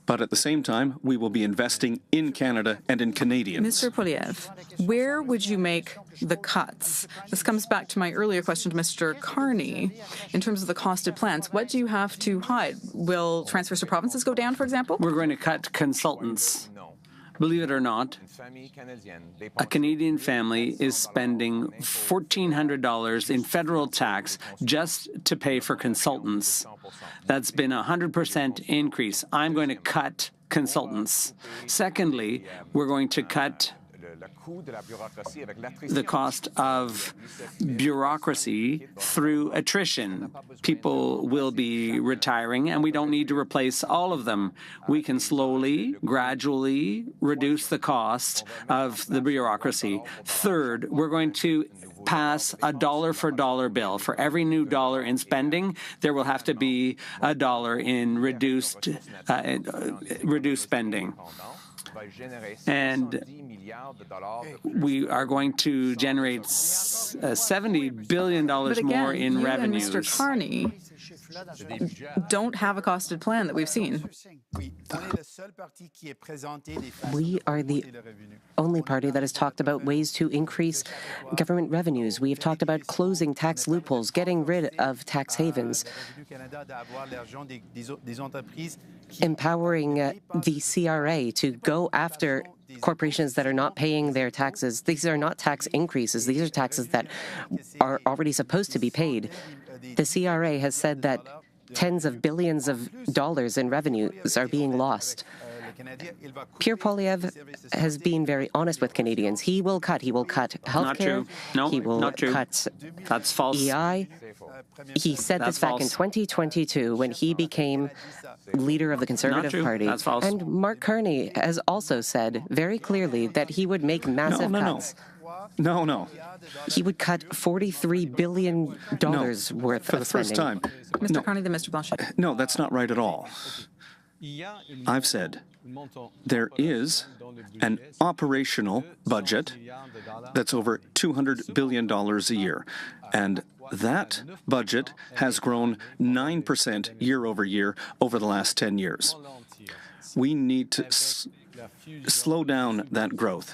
but at the same time, we will be investing in Canada and in Canadians. Mr. Poilievre, where would you make the cuts? This comes back to my earlier question to Mr. Carney. In terms of the costed plans, what do you have to hide? Will transfers to provinces go down, for example? We're going to cut consultants. Believe it or not, a Canadian family is spending $1,400 in federal tax just to pay for consultants. That's been a 100% increase. I'm going to cut consultants. Secondly, we're going to cut the cost of bureaucracy through attrition. People will be retiring, and we don't need to replace all of them. We can slowly, gradually reduce the cost of the bureaucracy. Third, we're going to pass a dollar-for-dollar bill. For every new dollar in spending, there will have to be a dollar in reduced spending. And we are going to generate $70 billion But again, more in you revenues. and Mr. Carney don't have a costed plan that we've seen. We are the only party that has talked about ways to increase government revenues. We have talked about closing tax loopholes, getting rid of tax havens, empowering the CRA to go after corporations that are not paying their taxes. These are not tax increases. These are taxes that are already supposed to be paid. The CRA has said that tens of billions of dollars in revenues are being lost. Pierre Poilievre has been very honest with Canadians. He will cut healthcare. Not true. No, he will not true. cut That's false. EI. He said That's this back in false. 2022 when he became leader of the Conservative true. Party. That's false. And Mark Carney has also said very clearly that he would make massive cuts. No. He would cut $43 billion worth For of the first spending. time. Mr. Carney, then Mr. Blanchet. No, that's not right at all. I've said there is an operational budget that's over $200 billion a year, and that budget has grown 9% year over year over the last 10 years. We need to slow down that growth.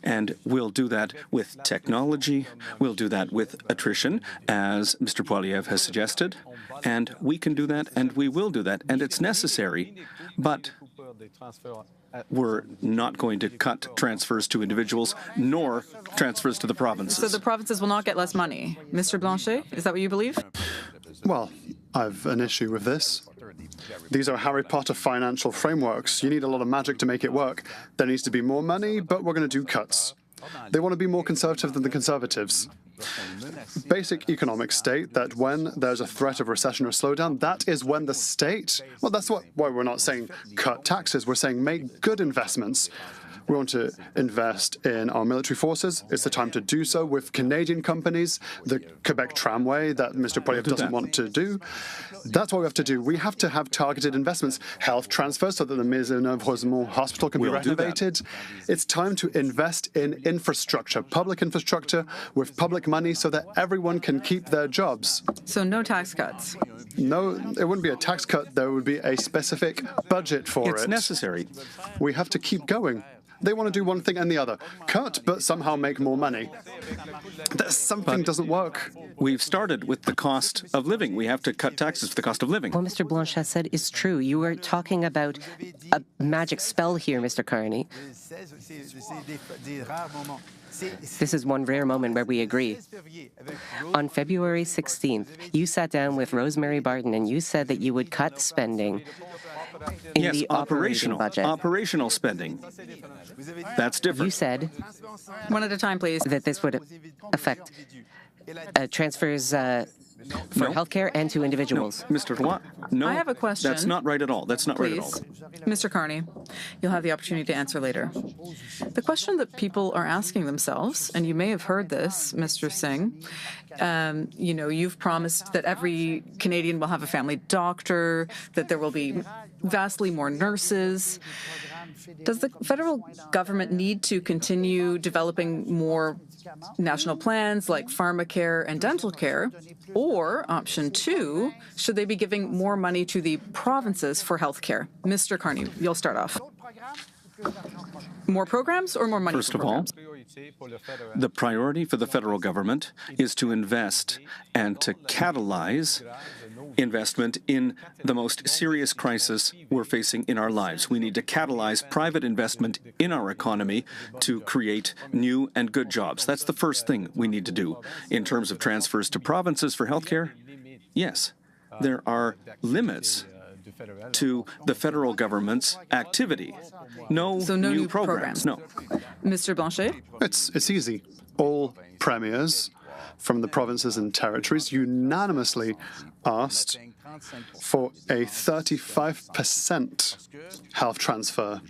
And we'll do that with technology, we'll do that with attrition, as Mr. Poilievre has suggested, and we can do that, and we will do that, and it's necessary, but we're not going to cut transfers to individuals, nor transfers to the provinces. So the provinces will not get less money. Mr. Blanchet, is that what you believe? Well, I've an issue with this. These are Harry Potter financial frameworks. You need a lot of magic to make it work. There needs to be more money, but we're going to do cuts. They want to be more conservative than the Conservatives. Basic economics state that when there's a threat of recession or slowdown, that is when the state, well, that's why we're not saying cut taxes. We're saying make good investments. We want to invest in our military forces. It's the time to do so with Canadian companies, the Quebec Tramway that Mr. Poilievre doesn't want to do. That's what we have to do. We have to have targeted investments, health transfers so that the Maisonneuve-Rosemont Hospital can be renovated. It's time to invest in infrastructure, public infrastructure with public money so that everyone can keep their jobs. So no tax cuts. No, it wouldn't be a tax cut. There would be a specific budget for it. It's necessary. We have to keep going. They want to do one thing and the other. Cut, but somehow make more money. Something doesn't work. We've started with the cost of living. We have to cut taxes for the cost of living. What Mr. Blanchet said is true. You are talking about a magic spell here, Mr. Carney. This is one rare moment where we agree. On February 16th, you sat down with Rosemary Barton and you said that you would cut spending in the operating budget. Operational spending. That's different. You said One at a time, please. that this would affect transfers for healthcare and to individuals. Mr. Roy, no. I have a question. That's not right at all. That's not right at all. Please. Mr. Carney, you'll have the opportunity to answer later. The question that people are asking themselves, and you may have heard this, Mr. Singh, you've promised that every Canadian will have a family doctor, that there will be vastly more nurses. Does the federal government need to continue developing more national plans like pharmacare and dental care? Or, option two, should they be giving more money to the provinces for health care? Mr. Carney, you'll start off. More programs or more money First for of all, programs? the priority for the federal government is to invest and to catalyze investment in the most serious crisis we're facing in our lives. We need to catalyze private investment in our economy to create new and good jobs. That's the first thing we need to do. In terms of transfers to provinces for healthcare, yes, there are limits to the federal government's activity. No new programs. No. Mr. Blanchet? It's easy. All premiers from the provinces and territories unanimously asked for a 35% health transfer.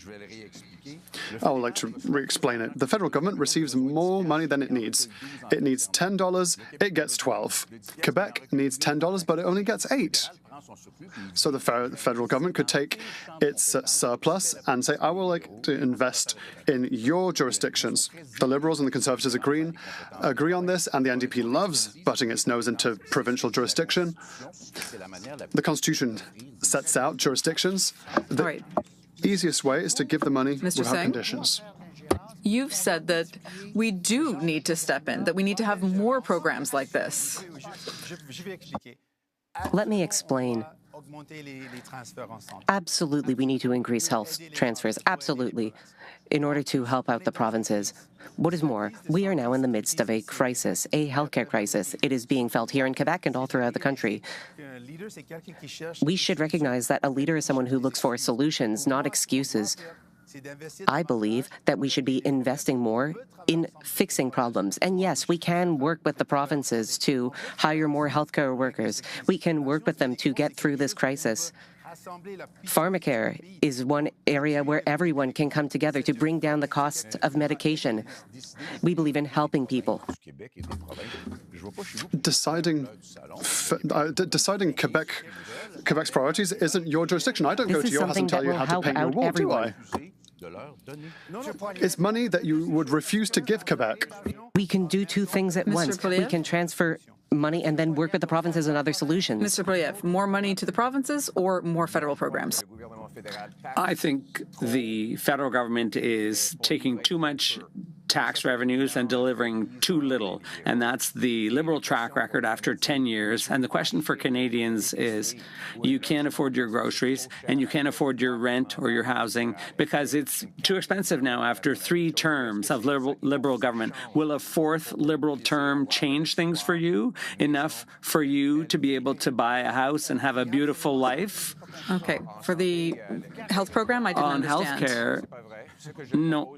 I would like to re-explain it. The federal government receives more money than it needs. It needs $10, it gets $12. Quebec needs $10, but it only gets $8. So the federal government could take its surplus and say, I would like to invest in your jurisdictions. The Liberals and the Conservatives agree on this, and the NDP loves butting its nose into provincial jurisdiction. The Constitution sets out jurisdictions. The easiest way is to give the money without conditions. You've said that we do need to step in, that we need to have more programs like this. Let me explain. Absolutely, we need to increase health transfers, absolutely, in order to help out the provinces. What is more, we are now in the midst of a crisis, a healthcare crisis. It is being felt here in Quebec and all throughout the country. We should recognize that a leader is someone who looks for solutions, not excuses. I believe that we should be investing more in fixing problems. And yes, we can work with the provinces to hire more healthcare workers. We can work with them to get through this crisis. Pharmacare is one area where everyone can come together to bring down the cost of medication. We believe in helping people. Deciding Quebec's priorities isn't your jurisdiction. I don't go to your house and tell you how to paint your wall, do I? It's money that you would refuse to give Quebec. We can do two things at once. We can transfer money and then work with the provinces on other solutions. Mr. Poilievre, more money to the provinces or more federal programs? I think the federal government is taking too much tax revenues and delivering too little, and that's the Liberal track record after 10 years. And the question for Canadians is, you can't afford your groceries and you can't afford your rent or your housing because it's too expensive now after 3 terms of Liberal government. Will a 4th Liberal term change things for you, enough for you to be able to buy a house and have a beautiful life? Okay. For the health program, I didn't understand. On healthcare, no.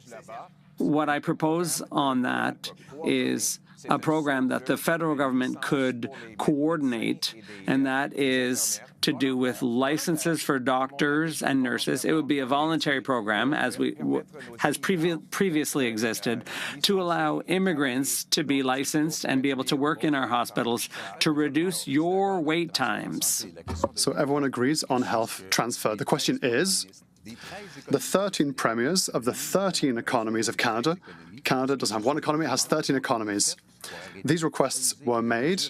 What I propose on that is a program that the federal government could coordinate, and that is to do with licenses for doctors and nurses. It would be a voluntary program, as has previously existed, to allow immigrants to be licensed and be able to work in our hospitals to reduce your wait times. So everyone agrees on health transfer. The question is, the 13 premiers of the 13 economies of Canada. Canada doesn't have one economy, it has 13 economies. These requests were made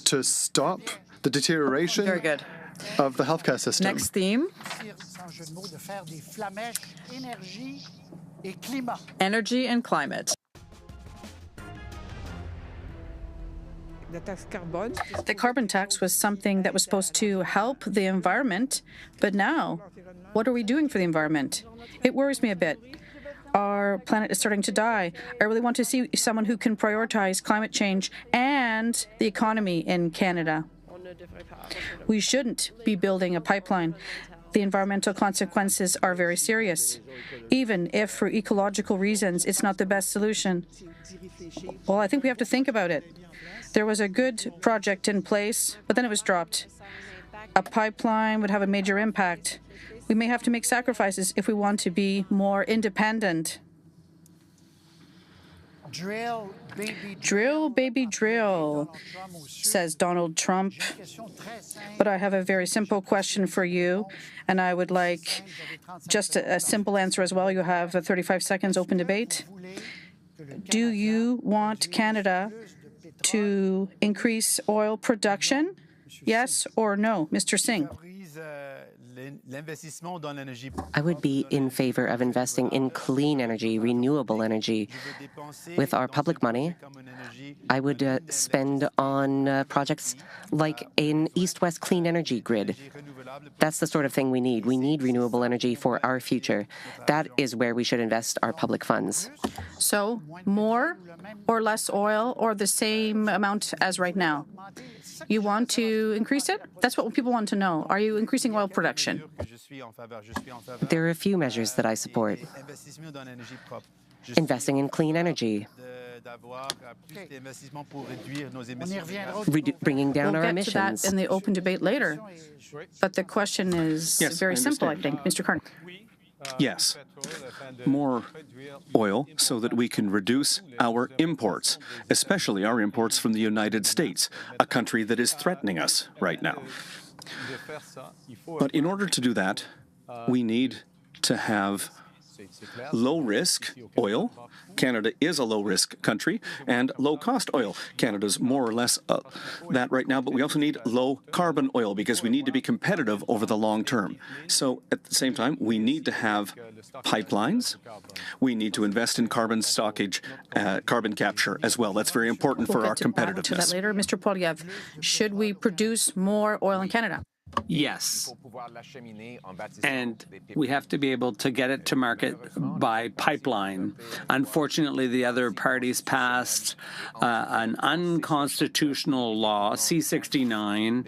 to stop the deterioration of the healthcare system. Next theme. Energy and climate. The carbon tax was something that was supposed to help the environment, but now, what are we doing for the environment? It worries me a bit. Our planet is starting to die. I really want to see someone who can prioritize climate change and the economy in Canada. We shouldn't be building a pipeline. The environmental consequences are very serious, even if for ecological reasons it's not the best solution. Well, I think we have to think about it. There was a good project in place, but then it was dropped. A pipeline would have a major impact. We may have to make sacrifices if we want to be more independent. Drill, baby, drill, says Donald Trump. But I have a very simple question for you, and I would like just a simple answer as well. You have 35 seconds, open debate. Do you want Canada to increase oil production? Yes or no? Mr. Singh. I would be in favor of investing in clean energy, renewable energy. With our public money, I would spend on projects like an east-west clean energy grid. That's the sort of thing we need. We need renewable energy for our future. That is where we should invest our public funds. So, more or less oil, or the same amount as right now? You want to increase it? That's what people want to know. Are you increasing oil production? There are a few measures that I support. Investing in clean energy. Bringing down our emissions. We'll get to that in the open debate later. But the question is very simple, I think. Mr. Carney. Yes, more oil so that we can reduce our imports, especially our imports from the United States, a country that is threatening us right now. But in order to do that, we need to have low-risk oil. Canada is a low-risk country, and low-cost oil. Canada's more or less that right now, but we also need low-carbon oil because we need to be competitive over the long term. So at the same time, we need to have pipelines. We need to invest in carbon stockage, carbon capture as well. That's very important for our competitiveness. To that later. Mr. Poilievre, should we produce more oil in Canada? Yes. And we have to be able to get it to market by pipeline. Unfortunately, the other parties passed an unconstitutional law, C-69,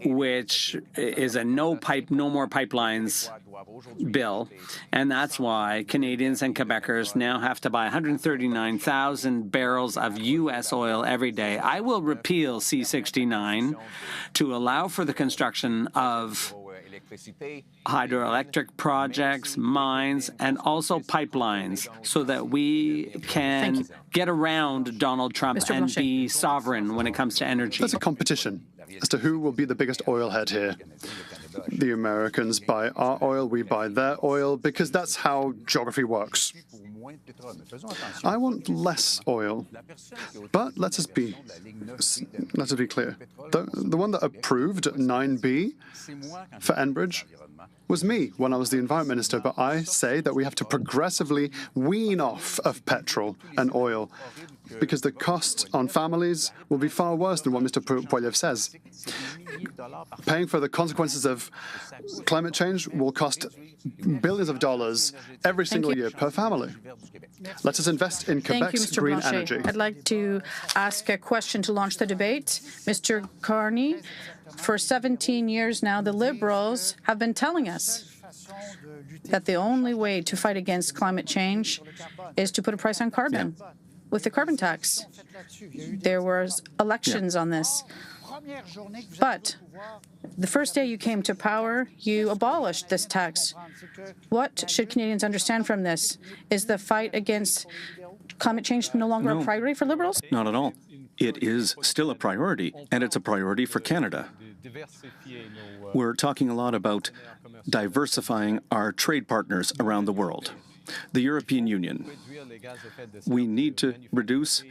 which is a no more pipelines bill, and that's why Canadians and Quebecers now have to buy 139,000 barrels of U.S. oil every day. I will repeal C-69 to allow for the construction of hydroelectric projects, mines, and also pipelines so that we can get around Donald Trump and be sovereign when it comes to energy. There's a competition as to who will be the biggest oil head here. The Americans buy our oil, we buy their oil, because that's how geography works. I want less oil, but let us be clear. The one that approved 9B for Enbridge was me when I was the Environment Minister, but I say that we have to progressively wean off of petrol and oil because the cost on families will be far worse than what Mr. Poilievre says. Paying for the consequences of climate change will cost billions of dollars every single year per family. Let us invest in Quebec's green energy. I'd like to ask a question to launch the debate. Mr. Carney, for 17 years now, the Liberals have been telling us that the only way to fight against climate change is to put a price on carbon. Yeah. With the carbon tax, there were elections on this. But the first day you came to power, you abolished this tax. What should Canadians understand from this? Is the fight against climate change no longer a priority for Liberals? Not at all. It is still a priority, and it's a priority for Canada. We're talking a lot about diversifying our trade partners around the world. The European Union. We need to reduce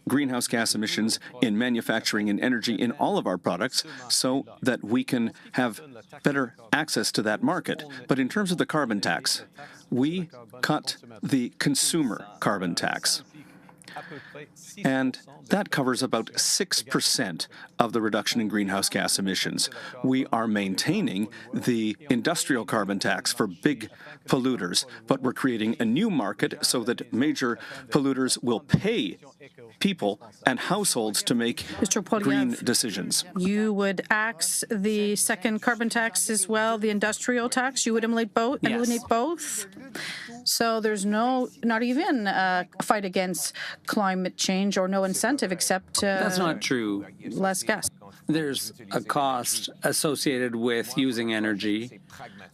greenhouse gas emissions in manufacturing and energy in all of our products so that we can have better access to that market. But in terms of the carbon tax, we cut the consumer carbon tax. And that covers about 6% of the reduction in greenhouse gas emissions. We are maintaining the industrial carbon tax for big polluters, but we're creating a new market so that major polluters will pay people and households to make green decisions. You would axe the second carbon tax as well, the industrial tax? You would eliminate both? Yes. Eliminate both? So there's not even a fight against climate change or no incentive except That's not true. Less gas. There's a cost associated with using energy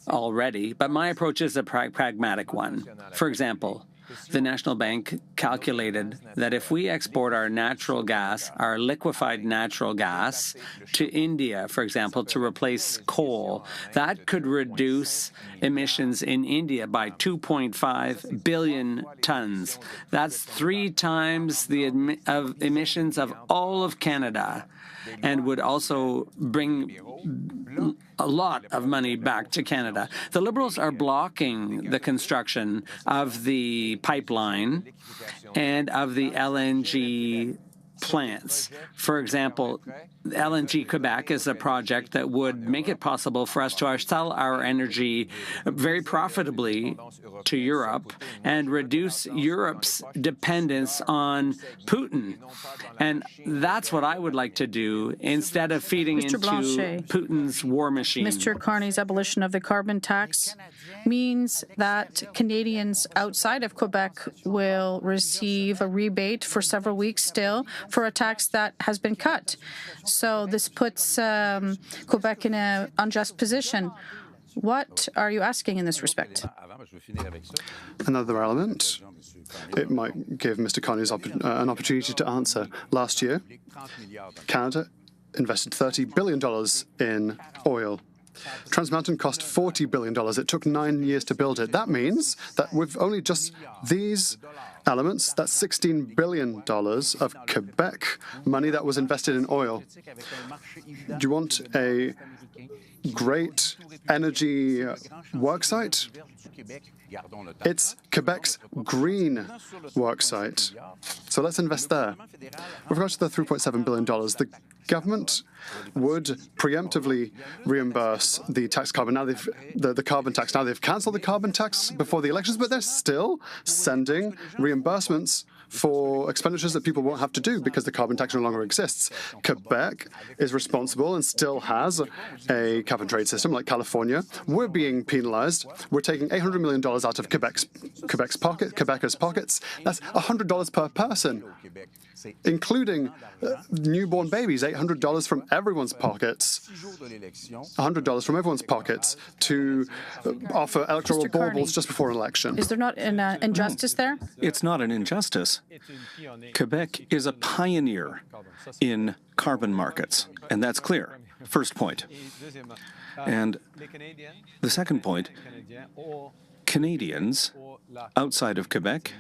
already, but my approach is a pragmatic one. For example, the National Bank calculated that if we export our natural gas, our liquefied natural gas, to India, for example, to replace coal, that could reduce emissions in India by 2.5 billion tons. That's 3 times the emissions of all of Canada, and would also bring a lot of money back to Canada. The Liberals are blocking the construction of the pipeline and of the LNG plants. For example, LNG Quebec is a project that would make it possible for us to sell our energy very profitably to Europe and reduce Europe's dependence on Putin. And that's what I would like to do instead of feeding into Putin's war machine. Mr. Carney's abolition of the carbon tax means that Canadians outside of Quebec will receive a rebate for several weeks still for a tax that has been cut. So this puts Quebec in an unjust position. What are you asking in this respect? Another element, it might give Mr. Carney's an opportunity to answer. Last year, Canada invested $30 billion in oil. Trans Mountain cost $40 billion. It took 9 years to build it. That means that with only just these elements, that's $16 billion of Quebec money that was invested in oil. Do you want a great energy worksite? It's Quebec's green worksite. So let's invest there. With regards to the $3.7 billion, the government would preemptively reimburse the carbon tax. Now they've cancelled the carbon tax before the elections, but they're still sending reimbursements for expenditures that people won't have to do because the carbon tax no longer exists. Quebec is responsible and still has a cap and trade system like California. We're being penalized. We're taking $800 million out of Quebecers' pockets. That's $100 per person, including newborn babies, $800 from everyone's pockets, $100 from everyone's pockets to offer electoral baubles just before an election. Is there not an injustice there? It's not an injustice. Quebec is a pioneer in carbon markets, and that's clear. First point. And the second point, Canadians outside of Quebec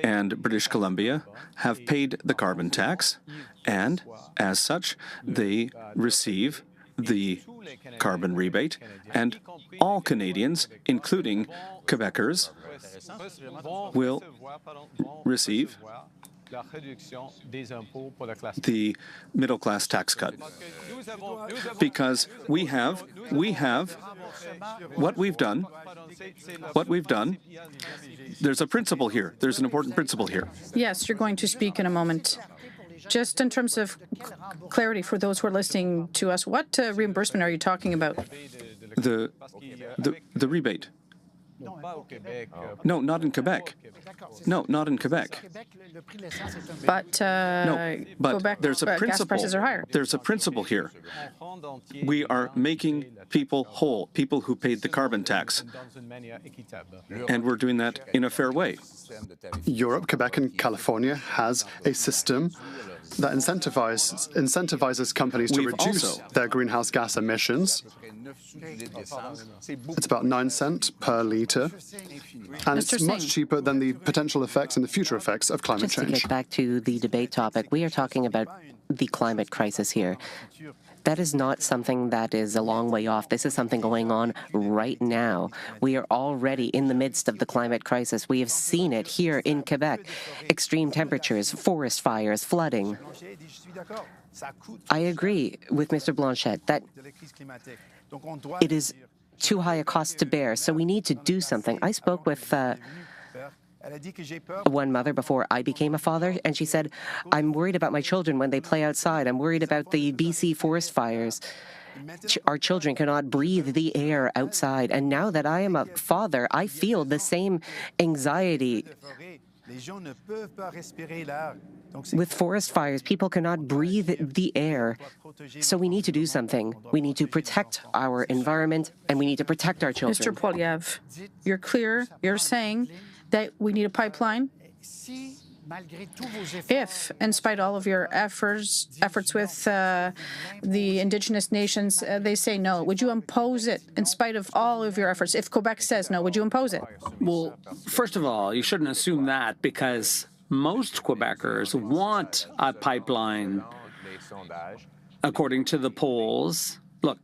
and British Columbia have paid the carbon tax, and as such, they receive the carbon rebate, and all Canadians, including Quebecers, will receive the middle-class tax cut. Because we have what we've done, there's a principle here. There's an important principle here. Yes, you're going to speak in a moment. Just in terms of clarity for those who are listening to us, what reimbursement are you talking about? The rebate. No, not in Quebec. No, not in Quebec. But No, but Quebec, there's a gas principle. prices are higher. There's a principle here. We are making people whole, people who paid the carbon tax. And we're doing that in a fair way. Europe, Quebec, and California has a system that incentivizes companies to reduce their greenhouse gas emissions. It's about 9 cents per litre, and it's much cheaper than the potential effects and the future effects of climate change. Just to get back to the debate topic, we are talking about the climate crisis here. That is not something that is a long way off. This is something going on right now. We are already in the midst of the climate crisis. We have seen it here in Quebec. Extreme temperatures, forest fires, flooding. I agree with Mr. Blanchet that it is too high a cost to bear, so we need to do something. I spoke with one mother before I became a father, and she said, I'm worried about my children when they play outside. I'm worried about the BC forest fires. Our children cannot breathe the air outside. And now that I am a father, I feel the same anxiety. With forest fires, people cannot breathe the air. So we need to do something. We need to protect our environment, and we need to protect our children. Mr. Poilievre, you're clear. You're saying that we need a pipeline. If, in spite of all of your efforts with the Indigenous nations, they say no, would you impose it in spite of all of your efforts? If Quebec says no, would you impose it? Well, first of all, you shouldn't assume that, because most Quebecers want a pipeline. According to the polls, look,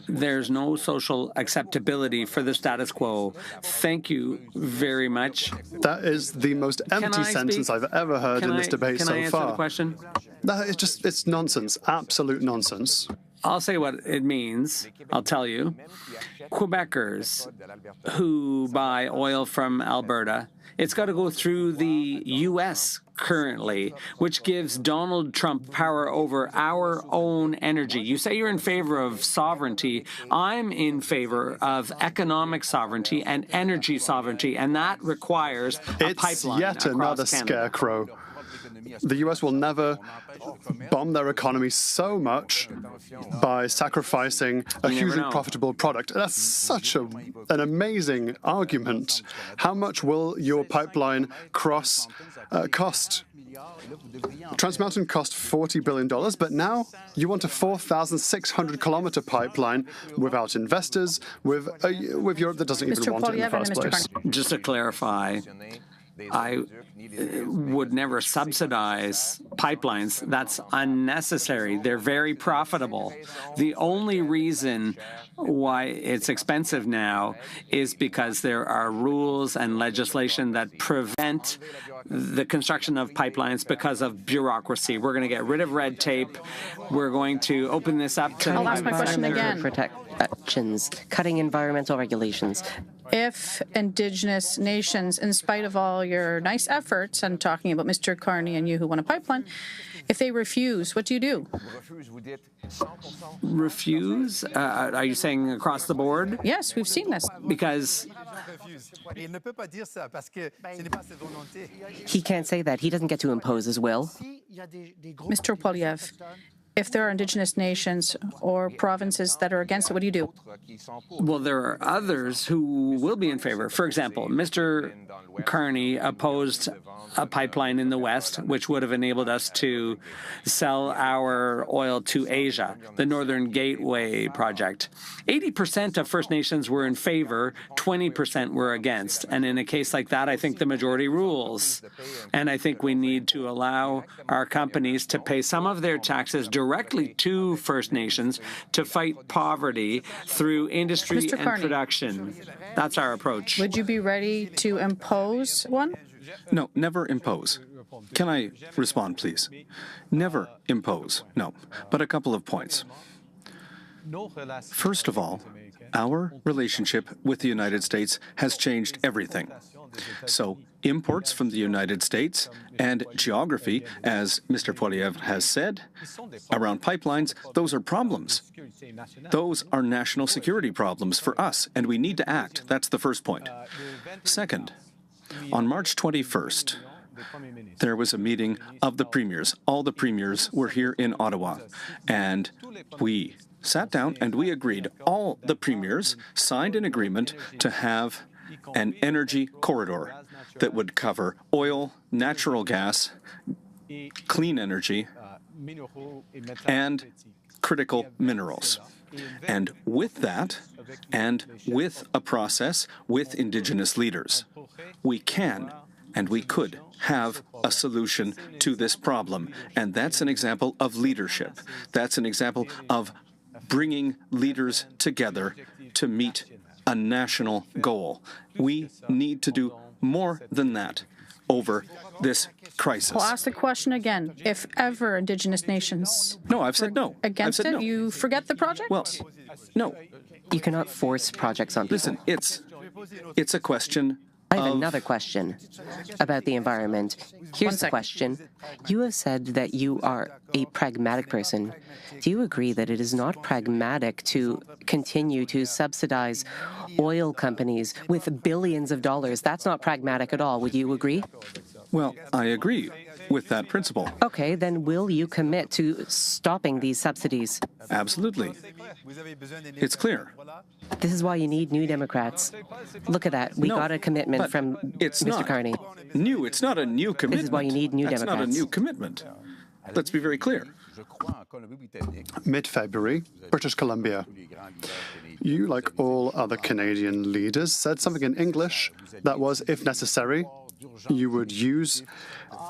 there's no social acceptability for the status quo. Thank you very much. That is the most empty sentence I've ever heard in this debate so far. Can I answer the question? No, it's nonsense, absolute nonsense. I'll say what it means. I'll tell you. Quebecers who buy oil from Alberta, it's got to go through the U.S. currently, which gives Donald Trump power over our own energy. You say you're in favor of sovereignty. I'm in favor of economic sovereignty and energy sovereignty, and that requires a pipeline It's yet another across Canada. scarecrow. the US will never bomb their economy so much by sacrificing a hugely profitable product. That's such an amazing argument. How much will your pipeline cost? Trans Mountain cost $40 billion, but now you want a 4,600-kilometer pipeline without investors, with Europe that doesn't even want it in the first place. Just to clarify, I would never subsidize pipelines. That's unnecessary. They're very profitable. The only reason why it's expensive now is because there are rules and legislation that prevent the construction of pipelines because of bureaucracy. We're going to get rid of red tape. We're going to open this up to I'll ask my question again. Protections, cutting environmental regulations. If Indigenous nations, in spite of all your nice efforts, and talking about Mr. Carney and you who want a pipeline, if they refuse, what do you do? Refuse? Are you saying across the board? Yes, we've seen this. Because He can't say that. He doesn't get to impose his will. Mr. Poilievre, if there are Indigenous nations or provinces that are against it, what do you do? Well, there are others who will be in favor. For example, Mr. Carney opposed a pipeline in the West, which would have enabled us to sell our oil to Asia, the Northern Gateway project. 80% of First Nations were in favor, 20% were against. And in a case like that, I think the majority rules. And I think we need to allow our companies to pay some of their taxes directly to First Nations to fight poverty through industry Mr. and Carney, production. That's our approach. would you be ready to impose one? No, never impose. Can I respond, please? Never impose, no. But a couple of points. First of all, our relationship with the United States has changed everything. So imports from the United States and geography, as Mr. Poilievre has said, around pipelines, those are problems. Those are national security problems for us, and we need to act. That's the first point. Second, on March 21st, there was a meeting of the premiers. All the premiers were here in Ottawa, and we sat down and we agreed. All the premiers signed an agreement to have an energy corridor that would cover oil, natural gas, clean energy, and critical minerals. And with that, and with a process with Indigenous leaders, we can and we could have a solution to this problem. And that's an example of leadership. That's an example of bringing leaders together to meet a national goal. We need to do more than that over this crisis. I'll ask the question again. If ever Indigenous nations No, I've said no. against I've said it, no. you forget the project? Well, no. You cannot force projects on people. Listen, it's a question I have another question about the environment. Here's the question. You have said that you are a pragmatic person. Do you agree that it is not pragmatic to continue to subsidize oil companies with billions of dollars? That's not pragmatic at all. Would you agree? Well, I agree with that principle. Okay, then will you commit to stopping these subsidies? Absolutely. It's clear. This is why you need New Democrats. Look at that. We got a commitment from it's Mr. not Carney. New. It's not a new commitment. This is why you need New That's Democrats. not a new commitment. Let's be very clear. Mid-February, British Columbia. You, like all other Canadian leaders, said something in English that was, if necessary, you would use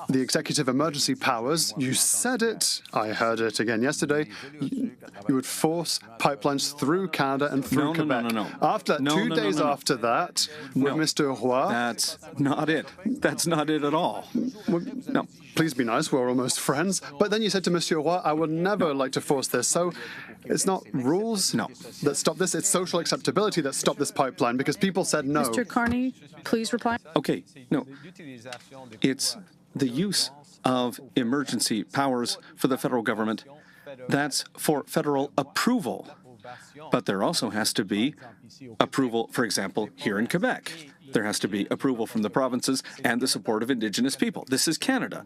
the executive emergency powers. You said it. I heard it again yesterday. You would force pipelines through Canada and through Quebec. No. After that, 2 days after that, with Mr. Roy. That's not it. That's not it at all. No. Please be nice. We're almost friends. But then you said to Monsieur Roy, I would never like to force this. So it's not rules that stop this. It's social acceptability that stopped this pipeline because people said no. Mr. Carney, please reply. Okay, no. It's the use of emergency powers for the federal government. That's for federal approval. But there also has to be approval, for example, here in Quebec. There has to be approval from the provinces and the support of Indigenous people. This is Canada.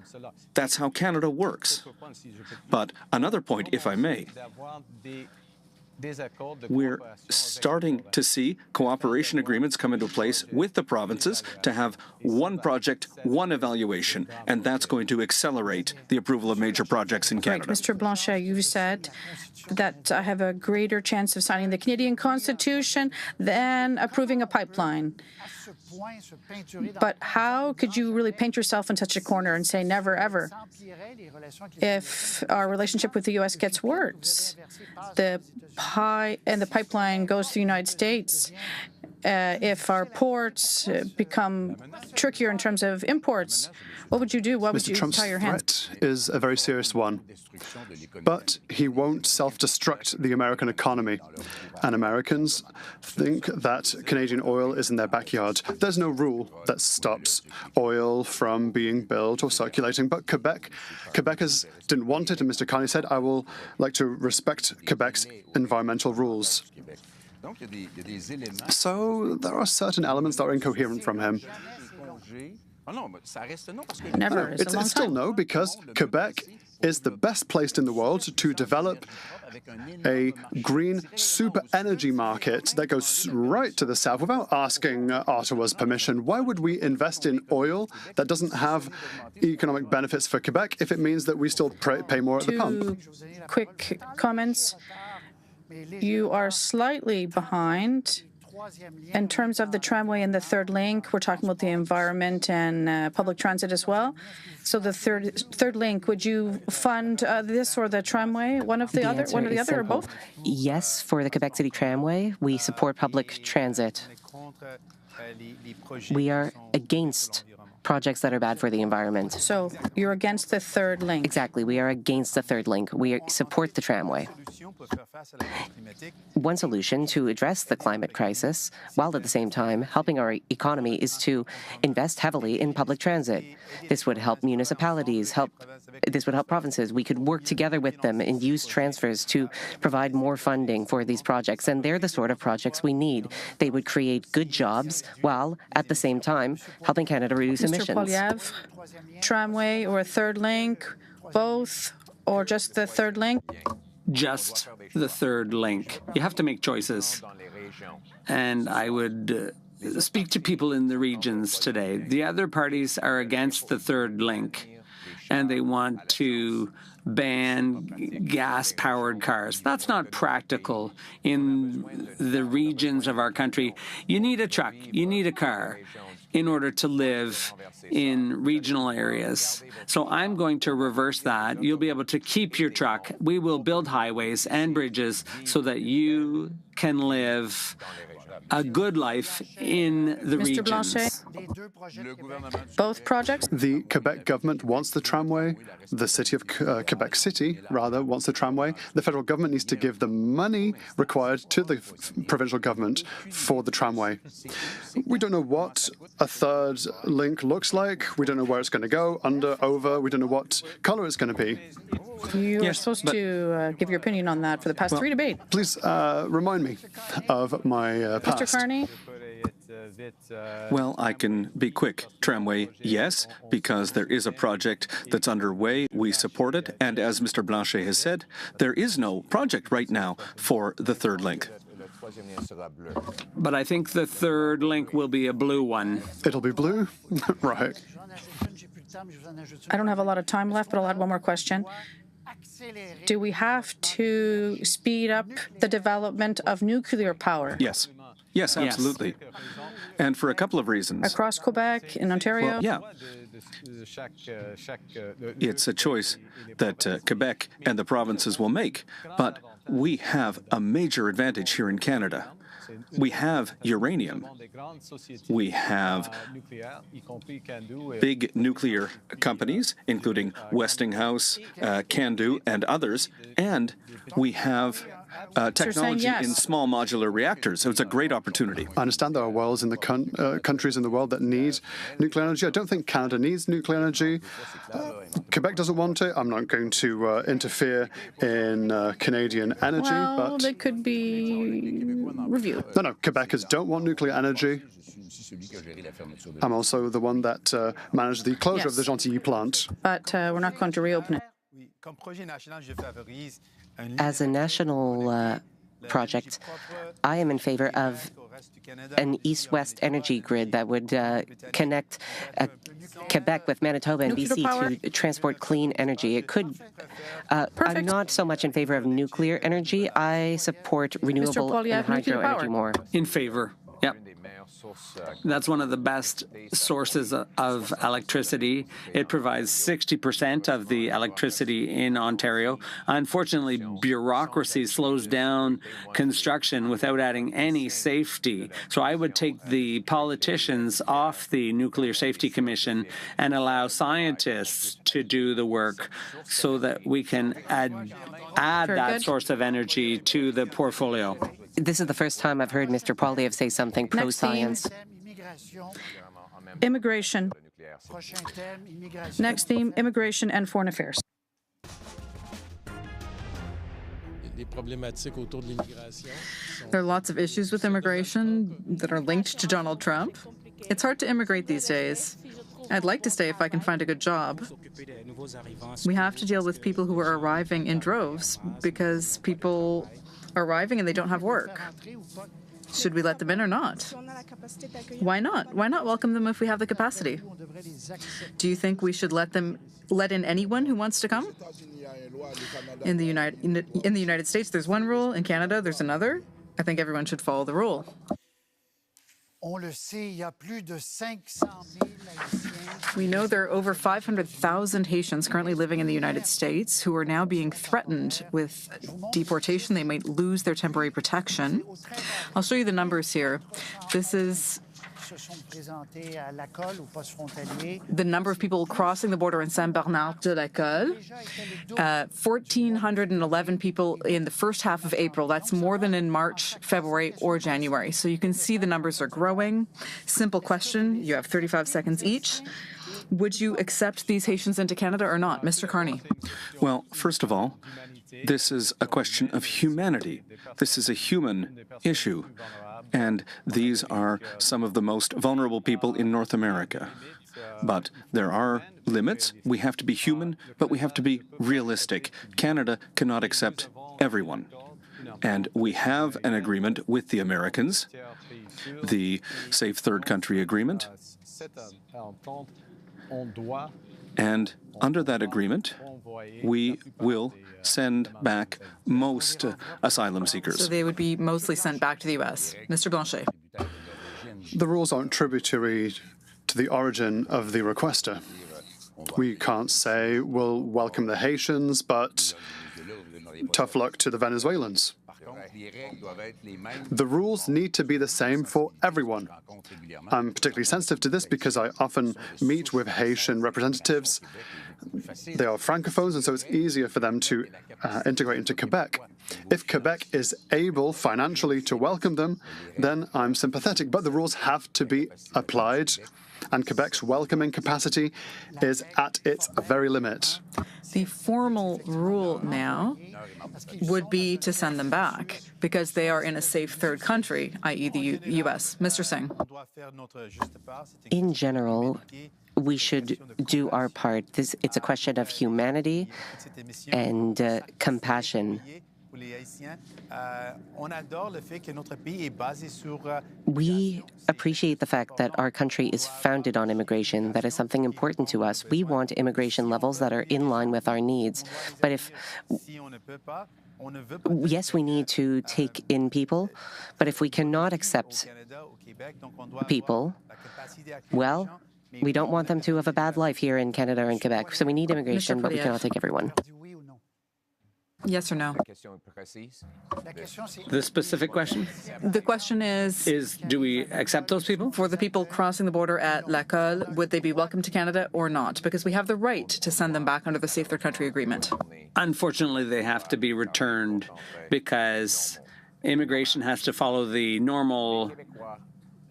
That's how Canada works. But another point, if I may, we're starting to see cooperation agreements come into place with the provinces to have one project, one evaluation, and that's going to accelerate the approval of major projects in Canada. Right. Mr. Blanchet, you said that I have a greater chance of signing the Canadian Constitution than approving a pipeline. But how could you really paint yourself in such a corner and say never, ever? If our relationship with the U.S. gets worse, the pipeline goes to the United States, if our ports become trickier in terms of imports, what would you do? What would you tie your hands? Mr. Trump's threat is a very serious one, but he won't self-destruct the American economy. And Americans think that Canadian oil is in their backyard. There's no rule that stops oil from being built or circulating, but Quebecers didn't want it, and Mr. Carney said, I will like to respect Quebec's environmental rules. So there are certain elements that are incoherent from him. Never. It's still no, because Quebec is the best placed in the world to develop a green super energy market that goes right to the south without asking Ottawa's permission. Why would we invest in oil that doesn't have economic benefits for Quebec if it means that we still pay more at the pump? Two quick comments. You are slightly behind. In terms of the tramway and the third link, we're talking about the environment and public transit as well. So the third link, would you fund this or the tramway, one or the other, or both? Yes, for the Quebec City Tramway, we support public transit. We are against projects that are bad for the environment. So you're against the third link? Exactly. We are against the third link. We support the tramway. One solution to address the climate crisis, while at the same time helping our economy, is to invest heavily in public transit. This would help municipalities, this would help provinces. We could work together with them and use transfers to provide more funding for these projects, and they're the sort of projects we need. They would create good jobs while, at the same time, helping Canada reduce emissions. Mr. Poilievre, tramway or a third link, both, or just the third link? Just the third link. You have to make choices. And I would speak to people in the regions today. The other parties are against the third link, and they want to ban gas-powered cars. That's not practical in the regions of our country. You need a truck, you need a car in order to live in regional areas. So I'm going to reverse that. You'll be able to keep your truck. We will build highways and bridges so that you can live a good life in the Mr. regions. Blanchet, both projects? The Quebec government wants the tramway. The city of Quebec City, rather, wants the tramway. The federal government needs to give the money required to the provincial government for the tramway. We don't know what a third link looks like. We don't know where it's going to go, under, over. We don't know what color it's going to be. You are supposed to give your opinion on that for the past three debates. Please remind me of my past. Mr. Carney? Well, I can be quick. Tramway, yes, because there is a project that's underway. We support it. And as Mr. Blanchet has said, there is no project right now for the third link. But I think the third link will be a blue one. It'll be blue? Right. I don't have a lot of time left, but I'll add one more question. Do we have to speed up the development of nuclear power? Yes. Yes, absolutely. And for a couple of reasons. Across Quebec, in Ontario? Well, yeah. It's a choice that Quebec and the provinces will make. But we have a major advantage here in Canada. We have uranium. We have big nuclear companies, including Westinghouse, Candu, and others, and we have technology in small modular reactors. So it's a great opportunity. I understand there are worlds in the countries in the world that need nuclear energy. I don't think Canada needs nuclear energy. Quebec doesn't want it. I'm not going to interfere in Canadian energy. Well, but they could be reviewed. No, Quebecers don't want nuclear energy. I'm also the one that managed the closure of the Yes. Gentilly plant. But we're not going to reopen it. As a national project, I am in favor of an east-west energy grid that would connect Quebec with Manitoba and Nuclear power. BC to transport clean energy. It could. I'm Perfect. not so much in favor of nuclear energy. I support renewable Poilievre, and nuclear hydro power. energy more. In favor. Yep. That's one of the best sources of electricity. It provides 60% of the electricity in Ontario. Unfortunately, bureaucracy slows down construction without adding any safety. So I would take the politicians off the Nuclear Safety Commission and allow scientists to do the work so that we can add Very that good. source of energy to the portfolio. This is the first time I've heard Mr. Poilievre say something pro-science. Immigration. Next theme, immigration and foreign affairs. There are lots of issues with immigration that are linked to Donald Trump. It's hard to immigrate these days. I'd like to stay if I can find a good job. We have to deal with people who are arriving in droves because people are arriving and they don't have work. Should we let them in or not? Why not? Why not welcome them if we have the capacity? Do you think we should let in anyone who wants to come? In the United States, there's one rule. In Canada, there's another. I think everyone should follow the rule. We know there are over 500,000 Haitians currently living in the United States who are now being threatened with deportation. They might lose their temporary protection. I'll show you the numbers here. This is the number of people crossing the border in Saint-Bernard-de-la-Colle. 1,411 people in the first half of April. That's more than in March, February, or January. So you can see the numbers are growing. Simple question. You have 35 seconds each. Would you accept these Haitians into Canada or not? Mr. Carney. Well, first of all, this is a question of humanity. This is a human issue. And these are some of the most vulnerable people in North America. But there are limits. We have to be human, but we have to be realistic. Canada cannot accept everyone. And we have an agreement with the Americans, the Safe Third Country Agreement. And under that agreement, we will send back most asylum seekers. So they would be mostly sent back to the U.S. Mr. Blanchet. The rules aren't tributary to the origin of the requester. We can't say we'll welcome the Haitians, but tough luck to the Venezuelans. The rules need to be the same for everyone. I'm particularly sensitive to this because I often meet with Haitian representatives. They are francophones, and so it's easier for them to integrate into Quebec. If Quebec is able financially to welcome them, then I'm sympathetic. But the rules have to be applied, and Quebec's welcoming capacity is at its very limit. The formal rule now would be to send them back because they are in a safe third country, i.e. the U.S. Mr. Singh. In general, we should do our part. It's a question of humanity and compassion. We appreciate the fact that our country is founded on immigration. That is something important to us. We want immigration levels that are in line with our needs. But yes, we need to take in people, but if we cannot accept people, well, we don't want them to have a bad life here in Canada or in Quebec. So we need immigration, but we cannot take everyone. Yes or no? The specific question The question is, do we accept those people? for the people crossing the border at La Colle, would they be welcome to Canada or not? Because we have the right to send them back under the Safe Third Country Agreement. Unfortunately, they have to be returned because immigration has to follow the normal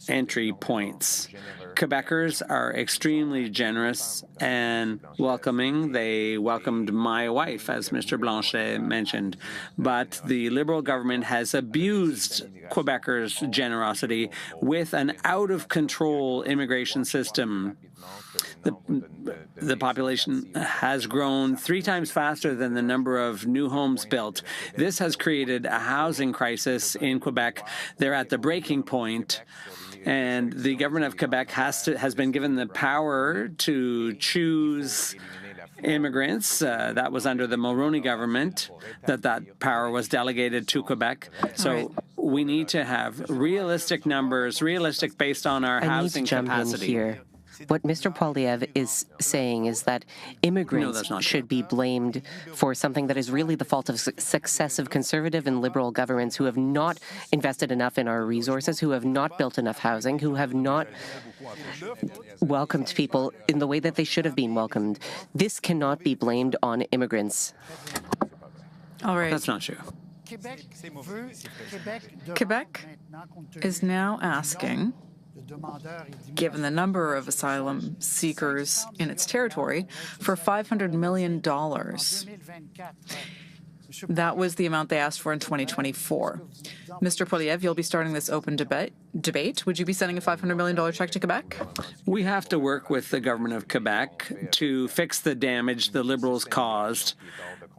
entry points. Quebecers are extremely generous and welcoming. They welcomed my wife, as Mr. Blanchet mentioned, but the Liberal government has abused Quebecers' generosity with an out-of-control immigration system. The population has grown 3 times faster than the number of new homes built. This has created a housing crisis in Quebec. They're at the breaking point, and the government of Quebec has been given the power to choose immigrants. That was under the Mulroney government that power was delegated to Quebec. So we need to have realistic numbers, realistic based on our housing capacity. Here. What Mr. Poilievre is saying is that immigrants should be blamed for something that is really the fault of successive Conservative and Liberal governments who have not invested enough in our resources, who have not built enough housing, who have not welcomed people in the way that they should have been welcomed. This cannot be blamed on immigrants. All right. That's not true. Quebec is now asking, given the number of asylum seekers in its territory, for $500 million. That was the amount they asked for in 2024. Mr. Poilievre, you'll be starting this open debate. Would you be sending a $500 million check to Quebec? We have to work with the government of Quebec to fix the damage the Liberals caused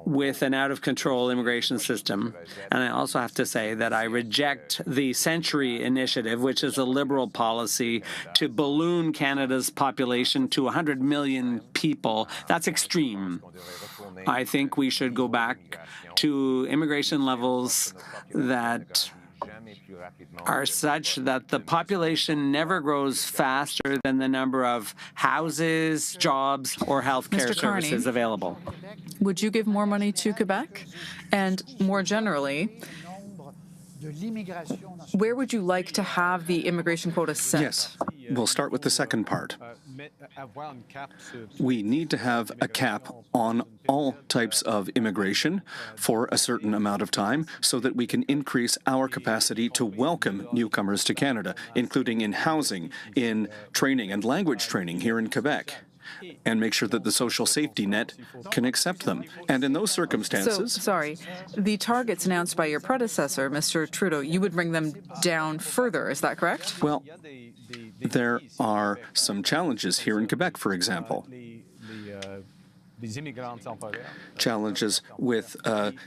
with an out-of-control immigration system. And I also have to say that I reject the Century Initiative, which is a Liberal policy to balloon Canada's population to 100 million people. That's extreme. I think we should go back to immigration levels that are such that the population never grows faster than the number of houses, jobs, or healthcare services available. Would you give more money to Quebec? And more generally, where would you like to have the immigration quota set? Yes. We'll start with the second part. We need to have a cap on all types of immigration for a certain amount of time so that we can increase our capacity to welcome newcomers to Canada, including in housing, in training and language training here in Quebec, and make sure that the social safety net can accept them. And in those circumstances... the targets announced by your predecessor, Mr. Trudeau, you would bring them down further, is that correct? Well, there are some challenges here in Quebec, for example. Challenges with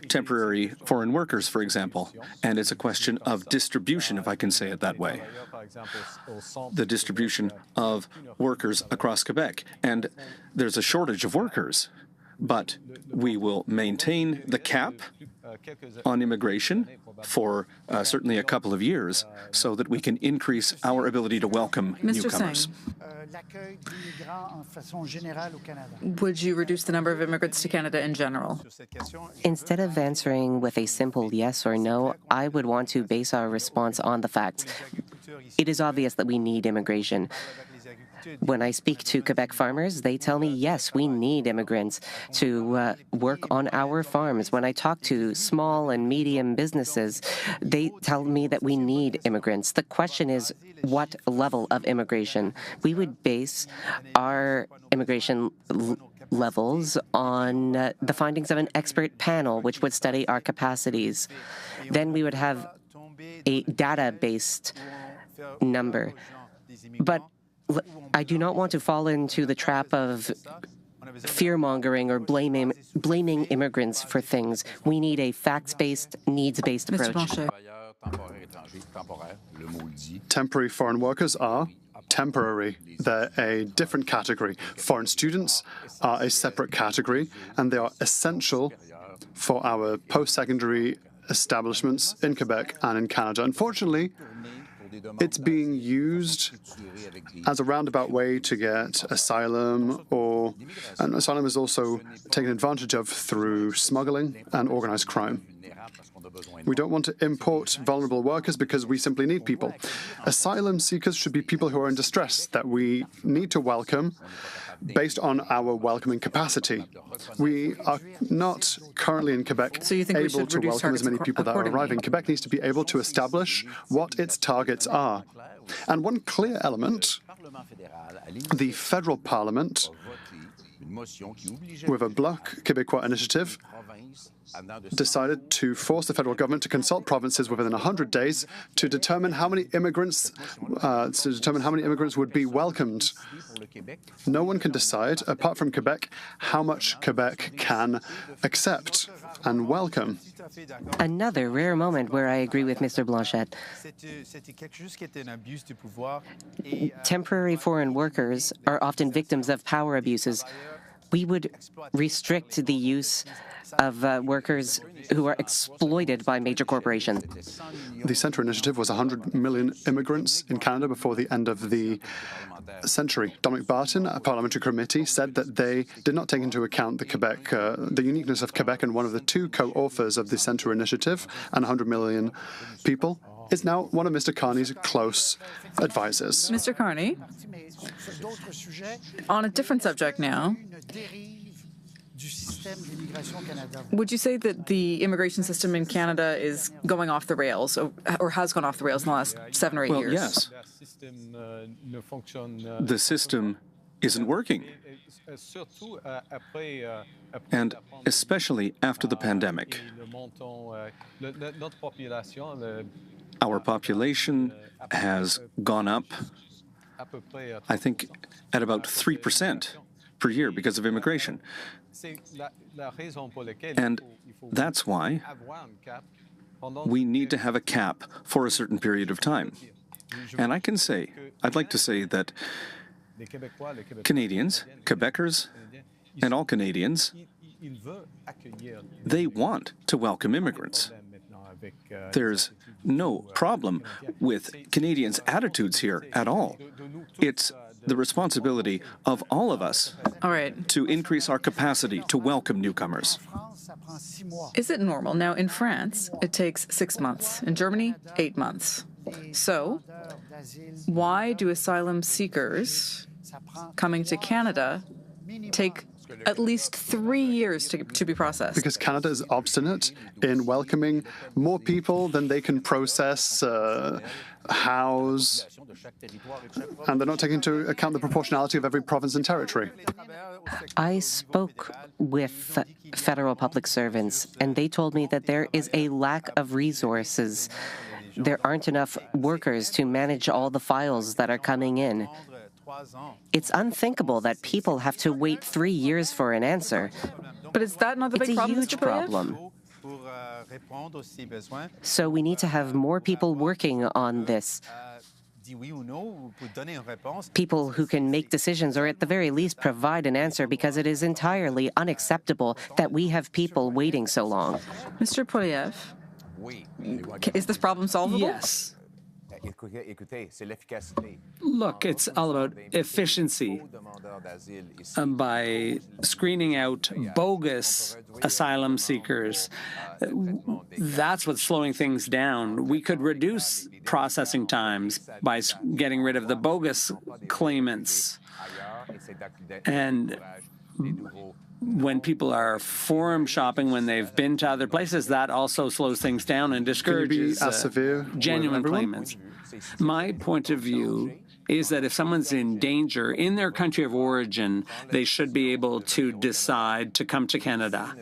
temporary foreign workers, for example. And it's a question of distribution, if I can say it that way. The distribution of workers across Quebec. And there's a shortage of workers. But we will maintain the cap on immigration for certainly a couple of years so that we can increase our ability to welcome newcomers. Would you reduce the number of immigrants to Canada in general? Instead of answering with a simple yes or no, I would want to base our response on the facts. It is obvious that we need immigration. When I speak to Quebec farmers, they tell me, yes, we need immigrants to work on our farms. When I talk to small and medium businesses, they tell me that we need immigrants. The question is, what level of immigration? We would base our immigration levels on the findings of an expert panel, which would study our capacities. Then we would have a data-based number. But I do not want to fall into the trap of fear-mongering or blaming immigrants for things. We need a facts-based, needs-based approach. Temporary foreign workers are temporary. They're a different category. Foreign students are a separate category, and they are essential for our post-secondary establishments in Quebec and in Canada. Unfortunately, it's being used as a roundabout way to get asylum, and asylum is also taken advantage of through smuggling and organized crime. We don't want to import vulnerable workers because we simply need people. Asylum seekers should be people who are in distress that we need to welcome based on our welcoming capacity. We are not currently in Quebec able to welcome as many people that are arriving. Quebec needs to be able to establish what its targets are. And one clear element, the federal parliament, with a Bloc Québécois initiative, decided to force the federal government to consult provinces within 100 days to determine how many immigrants would be welcomed. No one can decide, apart from Quebec, how much Quebec can accept and welcome. Another rare moment where I agree with Mr. Blanchet. Temporary foreign workers are often victims of power abuses. We would restrict the use of workers who are exploited by major corporations. The Centre Initiative was 100 million immigrants in Canada before the end of the century. Dominic Barton, a parliamentary committee, said that they did not take into account the uniqueness of Quebec, and one of the two co-authors of the Centre Initiative and 100 million people is now one of Mr. Carney's close advisors. Mr. Carney, on a different subject now, would you say that the immigration system in Canada is going off the rails, or has gone off the rails in the last 7 or 8 years? Yes. The system isn't working. And especially after the pandemic. Our population has gone up, I think, at about 3% per year because of immigration. And that's why we need to have a cap for a certain period of time. And I'd like to say that Canadians, Quebecers, and all Canadians, they want to welcome immigrants. There's no problem with Canadians' attitudes here at all. It's the responsibility of all of us to increase our capacity to welcome newcomers. Is it normal? Now, in France, it takes 6 months. In Germany, 8 months. So, why do asylum seekers coming to Canada take at least 3 years to be processed? Because Canada is obstinate in welcoming more people than they can process, house, and they're not taking into account the proportionality of every province and territory. I spoke with federal public servants, and they told me that there is a lack of resources. There aren't enough workers to manage all the files that are coming in. It's unthinkable that people have to wait 3 years for an answer. But is that not the big problem? It's a huge problem. So we need to have more people working on this. People who can make decisions, or at the very least provide an answer, because it is entirely unacceptable that we have people waiting so long. Mr. Poilievre, is this problem solvable? Yes. Look, it's all about efficiency. By screening out bogus asylum seekers, that's what's slowing things down. We could reduce processing times by getting rid of the bogus claimants. And when people are forum shopping, when they've been to other places, that also slows things down and discourages genuine claimants. My point of view is that if someone's in danger in their country of origin, they should be able to decide to come to Canada.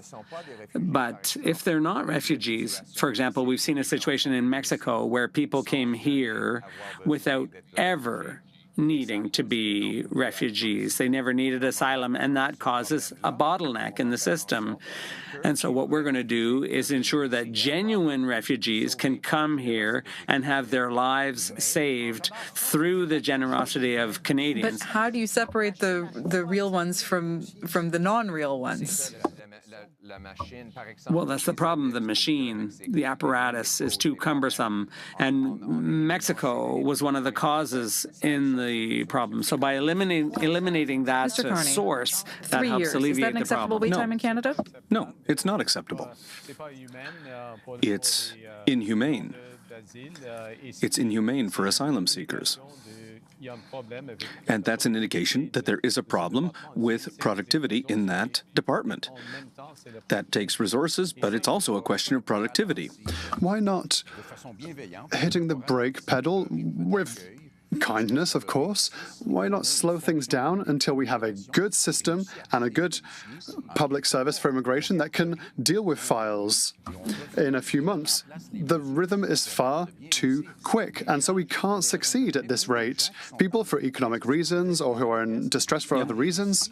But if they're not refugees, for example, we've seen a situation in Mexico where people came here without ever needing to be refugees. They never needed asylum, and that causes a bottleneck in the system. And so what we're going to do is ensure that genuine refugees can come here and have their lives saved through the generosity of Canadians. But how do you separate the real ones from the non-real ones? Well, that's the problem. The machine, the apparatus is too cumbersome. And Mexico was one of the causes in the problem. So by eliminating that source, that helps alleviate the problem. Is that an acceptable wait time in Canada? No, it's not acceptable. It's inhumane. It's inhumane for asylum seekers. And that's an indication that there is a problem with productivity in that department. That takes resources, but it's also a question of productivity. Why not hitting the brake pedal with kindness, of course. Why not slow things down until we have a good system and a good public service for immigration that can deal with files in a few months? The rhythm is far too quick, and so we can't succeed at this rate. People, for economic reasons or who are in distress for other reasons,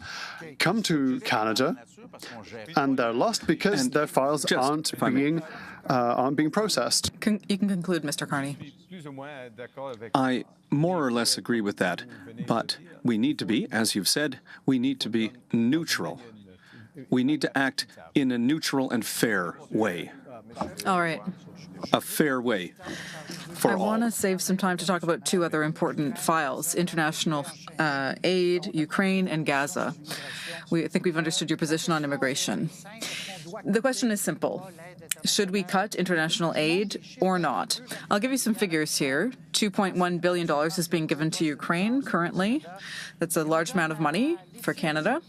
come to Canada, and they're lost because their files aren't being processed. You can conclude, Mr. Carney. I more or less agree with that, but we need to be, as you've said, we need to be neutral. We need to act in a neutral and fair way. All right. A fair way for all. I want to save some time to talk about two other important files, international aid, Ukraine, and Gaza. I think we've understood your position on immigration. The question is simple. Should we cut international aid or not? I'll give you some figures here. $2.1 billion is being given to Ukraine currently. That's a large amount of money for Canada.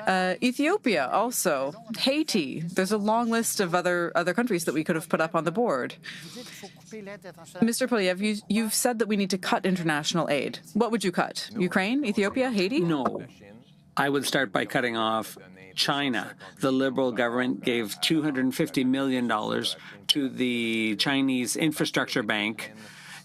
Ethiopia also. Haiti. There's a long list of other countries that we could have put up on the board. Mr. Poilievre, you've said that we need to cut international aid. What would you cut? Ukraine, Ethiopia, Haiti? No. I would start by cutting off China. The Liberal government gave $250 million to the Chinese Infrastructure Bank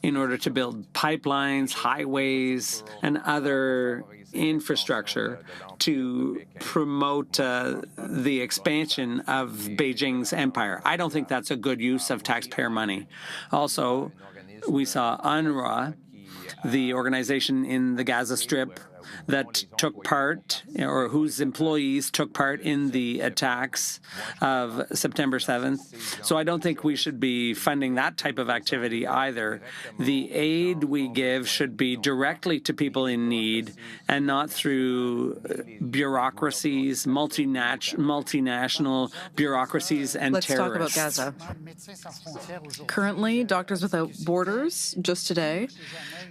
in order to build pipelines, highways, and other infrastructure to promote the expansion of Beijing's empire. I don't think that's a good use of taxpayer money. Also, we saw UNRWA, the organization in the Gaza Strip that took part, or whose employees took part in the attacks of September 7th. So I don't think we should be funding that type of activity either. The aid we give should be directly to people in need and not through bureaucracies, multinational bureaucracies and terrorists. Let's talk about Gaza. Currently, Doctors Without Borders, just today,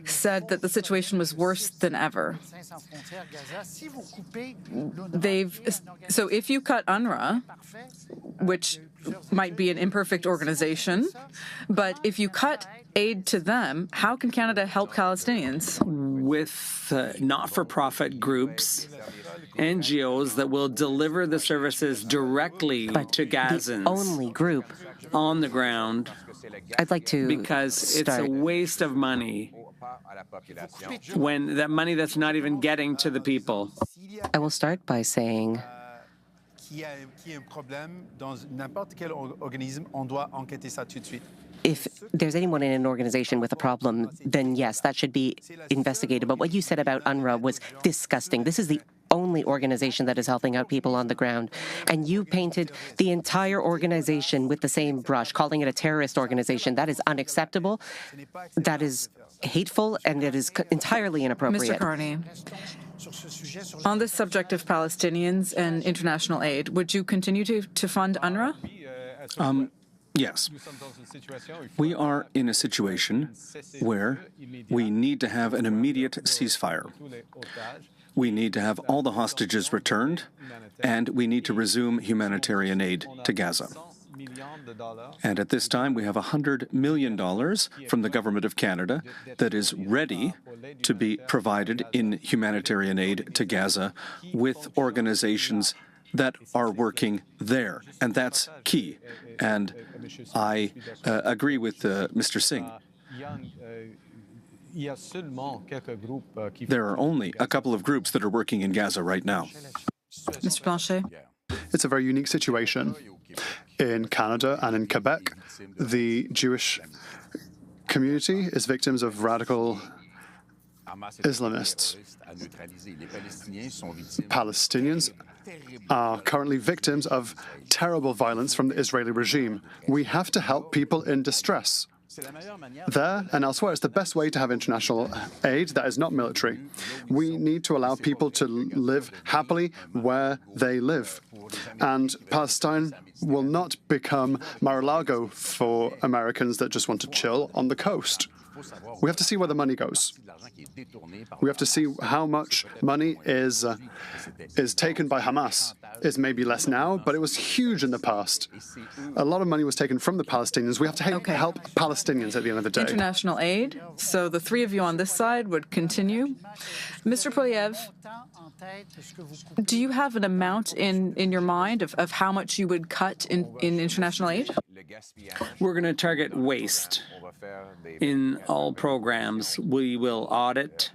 said that the situation was worse than ever. So if you cut UNRWA, which might be an imperfect organization, but if you cut aid to them, how can Canada help Palestinians? With not-for-profit groups, NGOs that will deliver the services directly to Gazans. The only group on the ground. I'd like to because it's a waste of money. When that money that's not even getting to the people. I will start by saying if there's anyone in an organization with a problem, then yes, that should be investigated. But what you said about UNRWA was disgusting. This is the only organization that is helping out people on the ground. And you painted the entire organization with the same brush, calling it a terrorist organization. That is unacceptable. That is hateful, and it is entirely inappropriate. Mr. Carney, on this subject of Palestinians and international aid, would you continue to fund UNRWA? Yes. We are in a situation where we need to have an immediate ceasefire. We need to have all the hostages returned, and we need to resume humanitarian aid to Gaza. And at this time, we have $100 million from the Government of Canada that is ready to be provided in humanitarian aid to Gaza with organizations that are working there. And that's key. And I agree with Mr. Singh. There are only a couple of groups that are working in Gaza right now. Mr. Blanchet? It's a very unique situation. In Canada and in Quebec, the Jewish community is victims of radical Islamists. Palestinians are currently victims of terrible violence from the Israeli regime. We have to help people in distress. There and elsewhere, it's the best way to have international aid that is not military. We need to allow people to live happily where they live. And Palestine will not become Mar-a-Lago for Americans that just want to chill on the coast. We have to see where the money goes. We have to see how much money is taken by Hamas. It's maybe less now, but it was huge in the past. A lot of money was taken from the Palestinians. We have to help Palestinians at the end of the day. International aid. So the three of you on this side would continue. Mr. Poilievre, do you have an amount in your mind of how much you would cut in international aid? We're going to target waste. In all programs, we will audit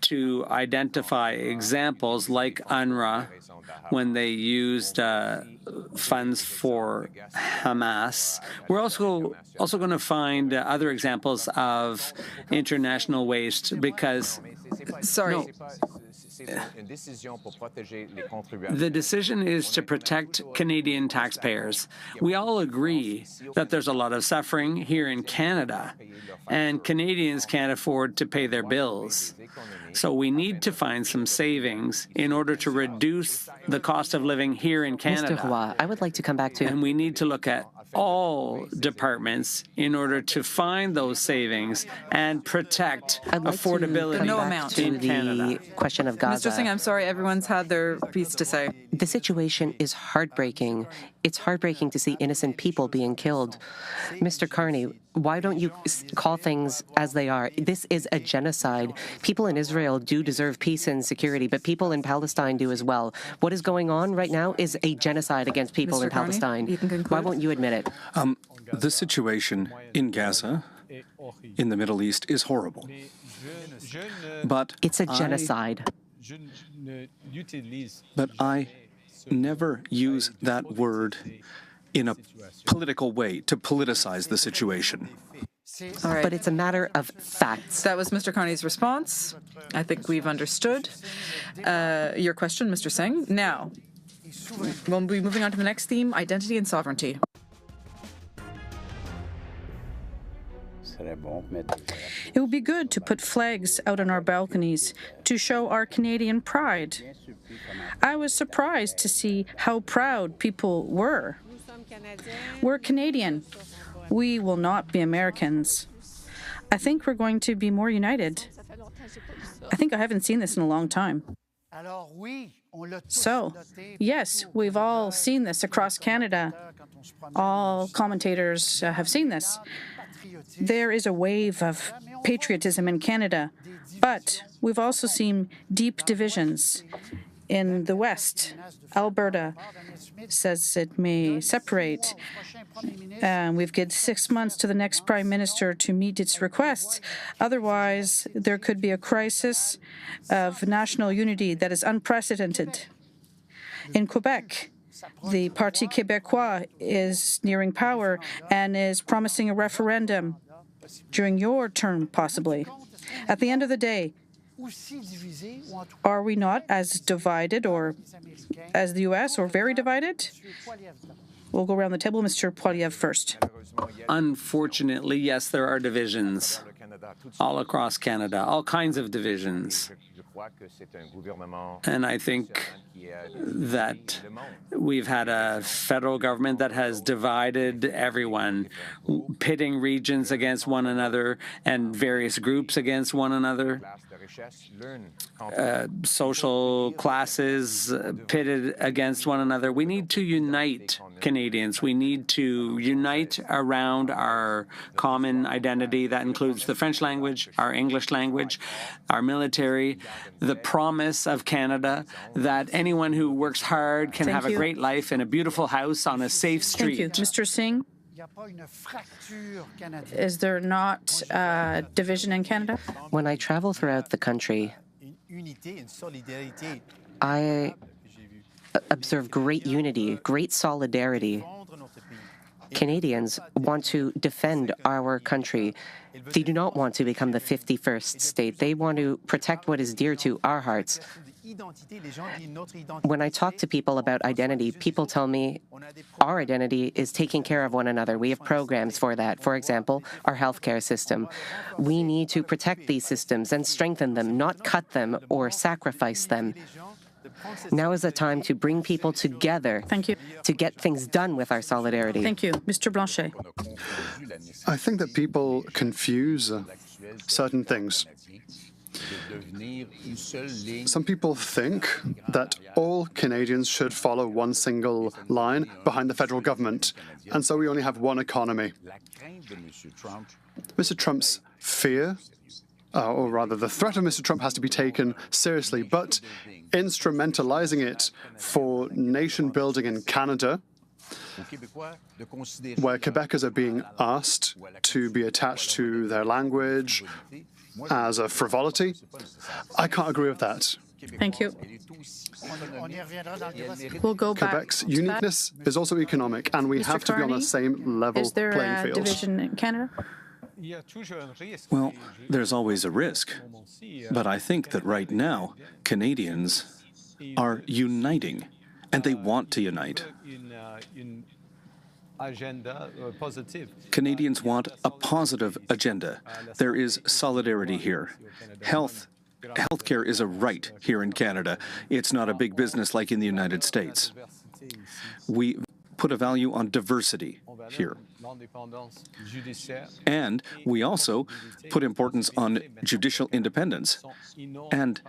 to identify examples like UNRWA when they used funds for Hamas. We're also going to find other examples of international waste because... Sorry. No. The decision is to protect Canadian taxpayers. We all agree that there's a lot of suffering here in Canada, and Canadians can't afford to pay their bills. So we need to find some savings in order to reduce the cost of living here in Canada. Mr. Roy, I would like to come back to... And we need to look at all departments in order to find those savings and protect affordability in Canada. The question of Gaza. Mr. Singh, I'm sorry, everyone's had their piece to say. The situation is heartbreaking. It's heartbreaking to see innocent people being killed. Mr. Carney, why don't you call things as they are? This is a genocide. People in Israel do deserve peace and security, but people in Palestine do as well. What is going on right now is a genocide against people in Palestine. You can conclude. Why won't you admit it? The situation in Gaza, in the Middle East, is horrible. But it's a genocide. But I never use that word in a political way to politicize the situation. All right. But it's a matter of facts. That was Mr. Carney's response. I think we've understood your question, Mr. Singh. Now, we'll be moving on to the next theme, identity and sovereignty. It would be good to put flags out on our balconies to show our Canadian pride. I was surprised to see how proud people were. We're Canadian. We will not be Americans. I think we're going to be more united. I think I haven't seen this in a long time. So, yes, we've all seen this across Canada. All commentators have seen this. There is a wave of patriotism in Canada, but we've also seen deep divisions. In the West, Alberta says it may separate. We've given 6 months to the next Prime Minister to meet its requests. Otherwise, there could be a crisis of national unity that is unprecedented. In Quebec, the Parti Québécois is nearing power and is promising a referendum during your term, possibly. At the end of the day, are we not as divided or as the U.S. or very divided? We'll go around the table. Mr. Poilievre first. Unfortunately, yes, there are divisions all across Canada, all kinds of divisions. And I think that we've had a federal government that has divided everyone, pitting regions against one another and various groups against one another. Social classes pitted against one another. We need to unite Canadians. We need to unite around our common identity. That includes the French language, our English language, our military, the promise of Canada that anyone who works hard can have a great life in a beautiful house on a safe street. Thank you. Mr. Singh? Is there not division in Canada? When I travel throughout the country, I observe great unity, great solidarity. Canadians want to defend our country. They do not want to become the 51st state. They want to protect what is dear to our hearts. When I talk to people about identity, people tell me our identity is taking care of one another. We have programs for that. For example, our healthcare system. We need to protect these systems and strengthen them, not cut them or sacrifice them. Now is the time to bring people together. Thank you. To get things done with our solidarity. Thank you. Mr. Blanchet. I think that people confuse certain things. Some people think that all Canadians should follow one single line behind the federal government, and so we only have one economy. Mr. Trump's fear, or rather the threat of Mr. Trump, has to be taken seriously, but instrumentalizing it for nation building in Canada, where Quebecers are being asked to be attached to their language as a frivolity, I can't agree with that. Thank you. We'll go back. Quebec's uniqueness is also economic, and we have to be on the same level Is there playing a field. division in Canada? Well, there's always a risk. But I think that right now, Canadians are uniting, and they want to unite. Canadians want a positive agenda. There is solidarity here. Healthcare is a right here in Canada. It's not a big business like in the United States. We put a value on diversity here. And we also put importance on judicial independence. And,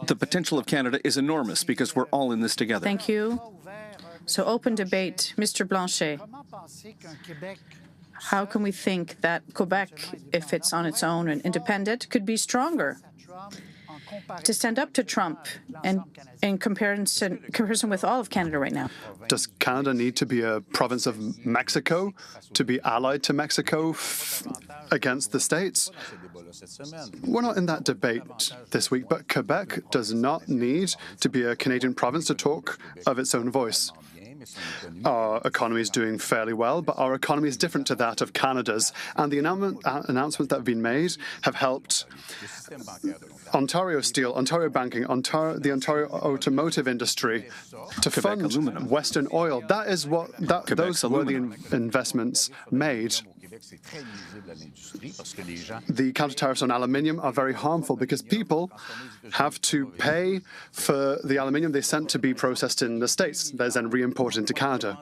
the potential of Canada is enormous because we're all in this together. Thank you. So open debate. Mr. Blanchet, how can we think that Quebec, if it's on its own and independent, could be stronger to stand up to Trump and in comparison with all of Canada right now? Does Canada need to be a province of Mexico to be allied to Mexico against the States? We're not in that debate this week, but Quebec does not need to be a Canadian province to talk of its own voice. Our economy is doing fairly well, but our economy is different to that of Canada's, and the announcements that have been made have helped Ontario Steel, Ontario Banking, the Ontario automotive industry to Quebec fund Aluminum. Western oil. That is what those were the investments made. The counter-tariffs on aluminium are very harmful because people have to pay for the aluminium they sent to be processed in the States. There's then re-imported into Canada.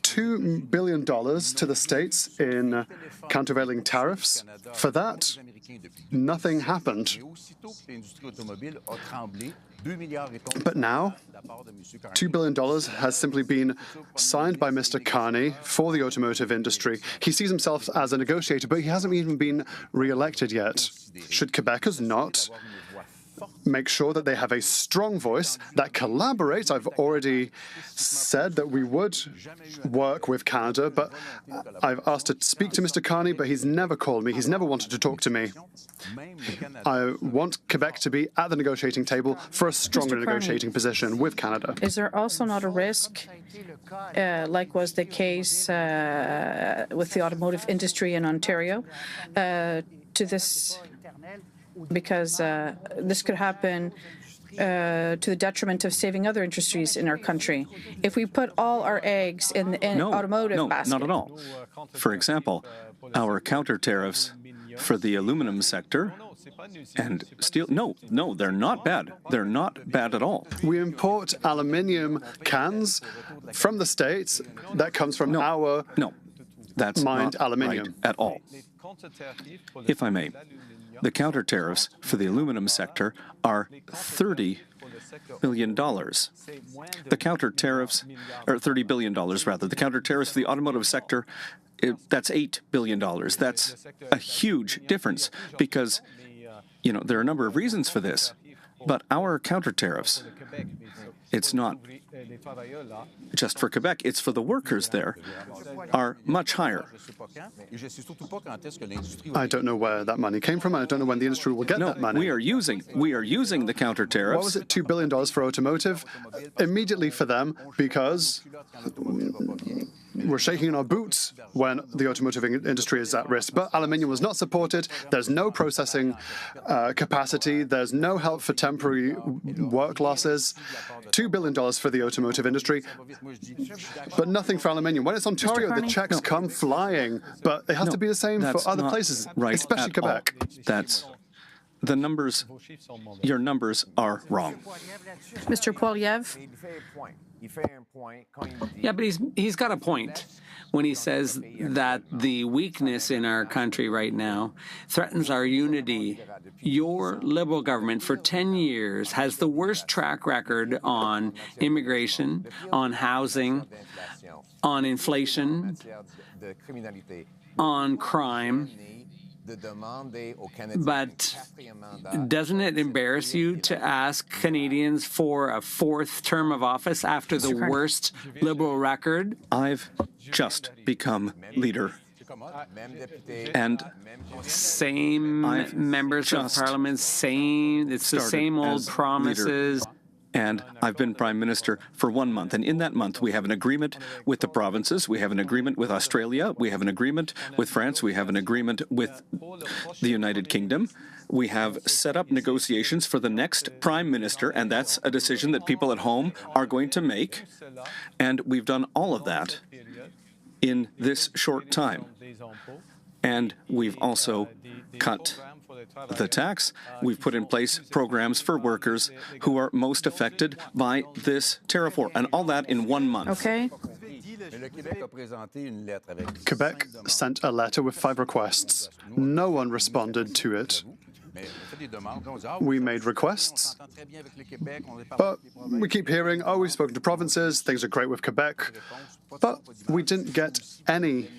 $2 billion to the States in countervailing tariffs. For that, nothing happened. But now, $2 billion has simply been signed by Mr. Carney for the automotive industry. He sees himself as a negotiator, but he hasn't even been re-elected yet. Should Quebecers not make sure that they have a strong voice that collaborates? I've already said that we would work with Canada, but I've asked to speak to Mr. Carney, but he's never called me. He's never wanted to talk to me. I want Quebec to be at the negotiating table for a stronger negotiating position with Canada. Is there also not a risk, like was the case with the automotive industry in Ontario, to this? Because this could happen to the detriment of saving other industries in our country. If we put all our eggs in the automotive basket. No, not at all. For example, our counter tariffs for the aluminum sector and steel, no, they're not bad. They're not bad at all. We import aluminium cans from the States that comes from our that's mined not aluminium right at all. If I may, the counter tariffs for the aluminum sector are $30 billion. The counter tariffs, or $30 billion rather, the counter tariffs for the automotive sector, that's $8 billion. That's a huge difference because, there are a number of reasons for this. But our counter tariffs, it's not just for Quebec, it's for the workers there, are much higher. I don't know where that money came from, and I don't know when the industry will get that money. We are using the counter tariffs. What was it, $2 billion for automotive? Immediately for them, because we're shaking in our boots when the automotive industry is at risk. But aluminium was not supported. There's no processing capacity. There's no help for temporary work losses. $2 billion for the automotive industry, but nothing for aluminium. When it's Ontario, the checks come flying, but it has to be the same for other places, right, especially Quebec. your numbers are wrong. Mr. Poilievre, Yeah, but he's got a point when he says that the weakness in our country right now threatens our unity. Your Liberal government for 10 years has the worst track record on immigration, on housing, on inflation, on crime. But doesn't it embarrass you to ask Canadians for a fourth term of office after the worst Liberal record? I've just become leader. And same members of Parliament, it's the same old promises. And I've been Prime Minister for 1 month. And in that month, we have an agreement with the provinces. We have an agreement with Australia. We have an agreement with France. We have an agreement with the United Kingdom. We have set up negotiations for the next Prime Minister, and that's a decision that people at home are going to make. And we've done all of that in this short time. And we've also cut the tax. We've put in place programs for workers who are most affected by this tariff war, and all that in 1 month. okay? Quebec sent a letter with 5 requests. No one responded to it. We made requests, but we keep hearing, oh, we've spoken to provinces, things are great with Quebec, but we didn't get any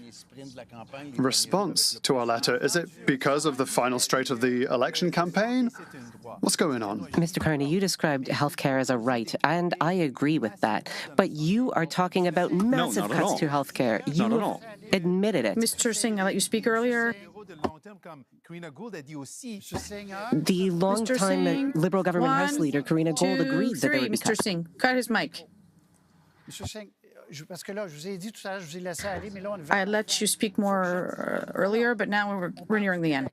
response to our letter. Is it because of the final straight of the election campaign? What's going on? Mr. Carney, you described healthcare as a right, and I agree with that. But you are talking about massive cuts to healthcare. You Not at all. admitted it. Mr. Singh, I let you speak earlier. The long-time Singh, Liberal government House 1, leader, Karina Gold, 2, agreed that there 3. would be Mr. cuts. Singh, cut his mic. I let you speak more earlier, but now we're nearing the end.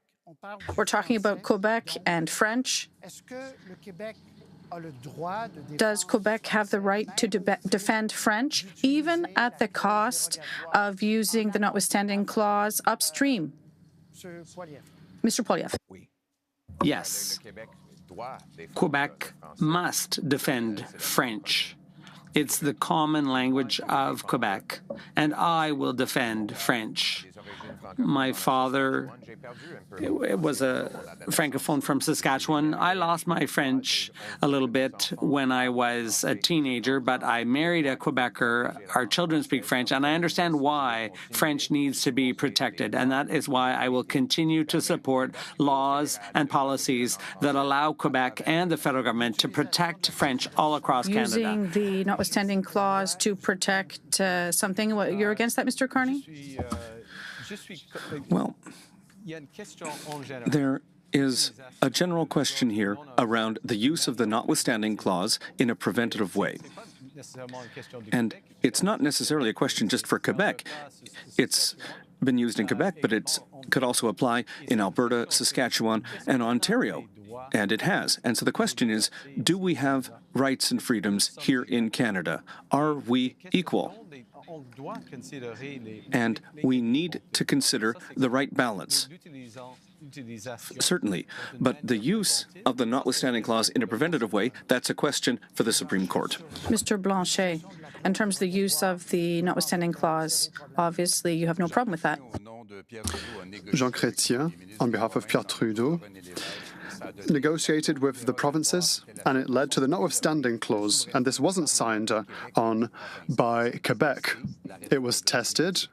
We're talking about Quebec and French. Does Quebec have the right to defend French, even at the cost of using the notwithstanding clause upstream? Mr. Poilievre. Yes. Quebec must defend French. It's the common language of Quebec, and I will defend French. My father was a francophone from Saskatchewan. I lost my French a little bit when I was a teenager, but I married a Quebecer. Our children speak French, and I understand why French needs to be protected, and that is why I will continue to support laws and policies that allow Quebec and the federal government to protect French all across Canada. Using the notwithstanding clause to protect something. You're against that, Mr. Carney? Well, there is a general question here around the use of the notwithstanding clause in a preventative way. And it's not necessarily a question just for Quebec. It's been used in Quebec, but it could also apply in Alberta, Saskatchewan, and Ontario. And it has. And so the question is, do we have rights and freedoms here in Canada? Are we equal? And we need to consider the right balance. Certainly. But the use of the notwithstanding clause in a preventative way, that's a question for the Supreme Court. Mr. Blanchet, in terms of the use of the notwithstanding clause, obviously you have no problem with that. Jean Chrétien, on behalf of Pierre Trudeau, negotiated with the provinces, and it led to the notwithstanding clause, and this wasn't signed on by Quebec. It was tested.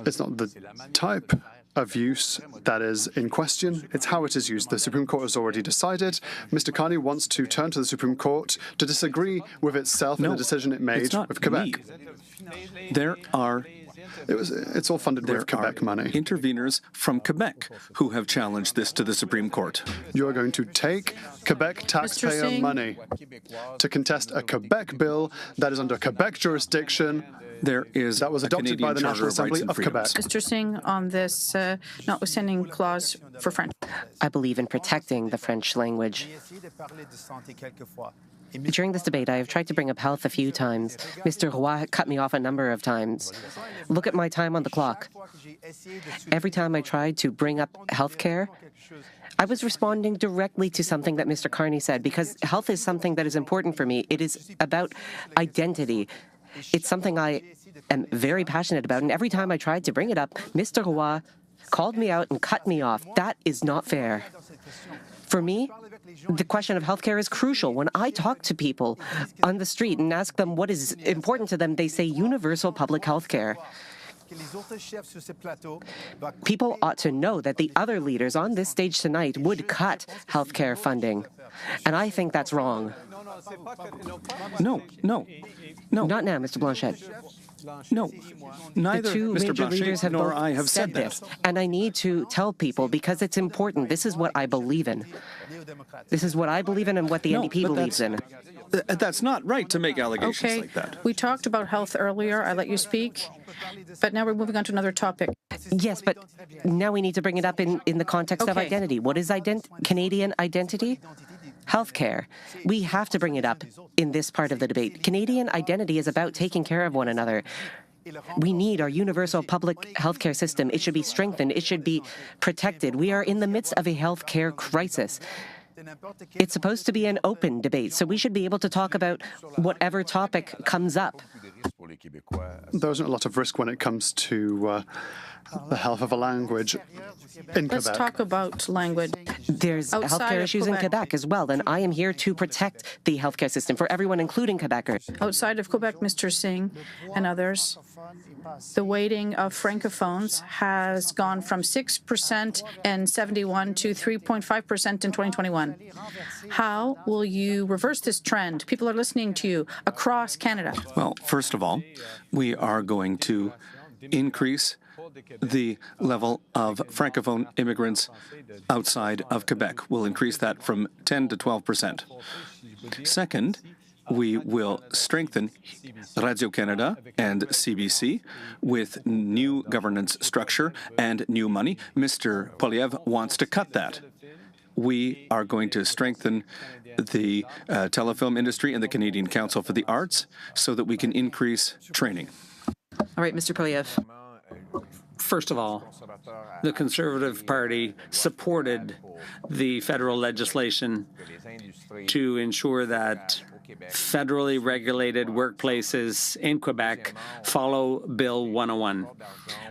It's not the type of use that is in question, it's how it is used. The Supreme Court has already decided. Mr. Carney wants to turn to the Supreme Court to disagree with itself in the decision it made with Quebec. It's all funded with Quebec money. Interveners from Quebec who have challenged this to the Supreme Court. You are going to take Quebec taxpayer money to contest a Quebec bill that is under Quebec jurisdiction. That was adopted by the National Assembly of Quebec. Mr. Singh, on this notwithstanding clause for French. I believe in protecting the French language. During this debate, I have tried to bring up health a few times. Mr. Roy cut me off a number of times. Look at my time on the clock. Every time I tried to bring up healthcare, I was responding directly to something that Mr. Carney said, because health is something that is important for me. It is about identity. It's something I am very passionate about, and every time I tried to bring it up, Mr. Roy called me out and cut me off. That is not fair. For me, the question of healthcare is crucial. When I talk to people on the street and ask them what is important to them, they say universal public healthcare. People ought to know that the other leaders on this stage tonight would cut healthcare funding. And I think that's wrong. No. Not now, Mr. Blanchet. No, neither The two Mr. major leaders Blanchet have nor both I have said said this, that. and I need to tell people because it's important. This is what I believe in. This is what I believe in and what the No, NDP but believes in. That's not right to make allegations Okay, like that. we talked about health earlier. I let you speak, but now we're moving on to another topic. Yes, but now we need to bring it up in the context of Okay. identity. What is Canadian identity? Healthcare. We have to bring it up in this part of the debate. Canadian identity is about taking care of one another. We need our universal public healthcare system. It should be strengthened. It should be protected. We are in the midst of a healthcare crisis. It's supposed to be an open debate, so we should be able to talk about whatever topic comes up. There isn't a lot of risk when it comes to the health of a language in Let's Quebec. talk about language. There's Outside healthcare of issues in Quebec as well, and I am here to protect the healthcare system for everyone, including Quebecers. Outside of Quebec, Mr. Singh and others, the weighting of francophones has gone from 6% in 71 to 3.5% in 2021. How will you reverse this trend? People are listening to you across Canada. Well, first of all, we are going to increase the level of Francophone immigrants outside of Quebec. We'll increase that from 10 to 12%. Second, we will strengthen Radio-Canada and CBC with new governance structure and new money. Mr. Poilievre wants to cut that. We are going to strengthen the telefilm industry and the Canadian Council for the Arts so that we can increase training. All right, Mr. Poilievre. First of all, the Conservative Party supported the federal legislation to ensure that federally regulated workplaces in Quebec follow Bill 101.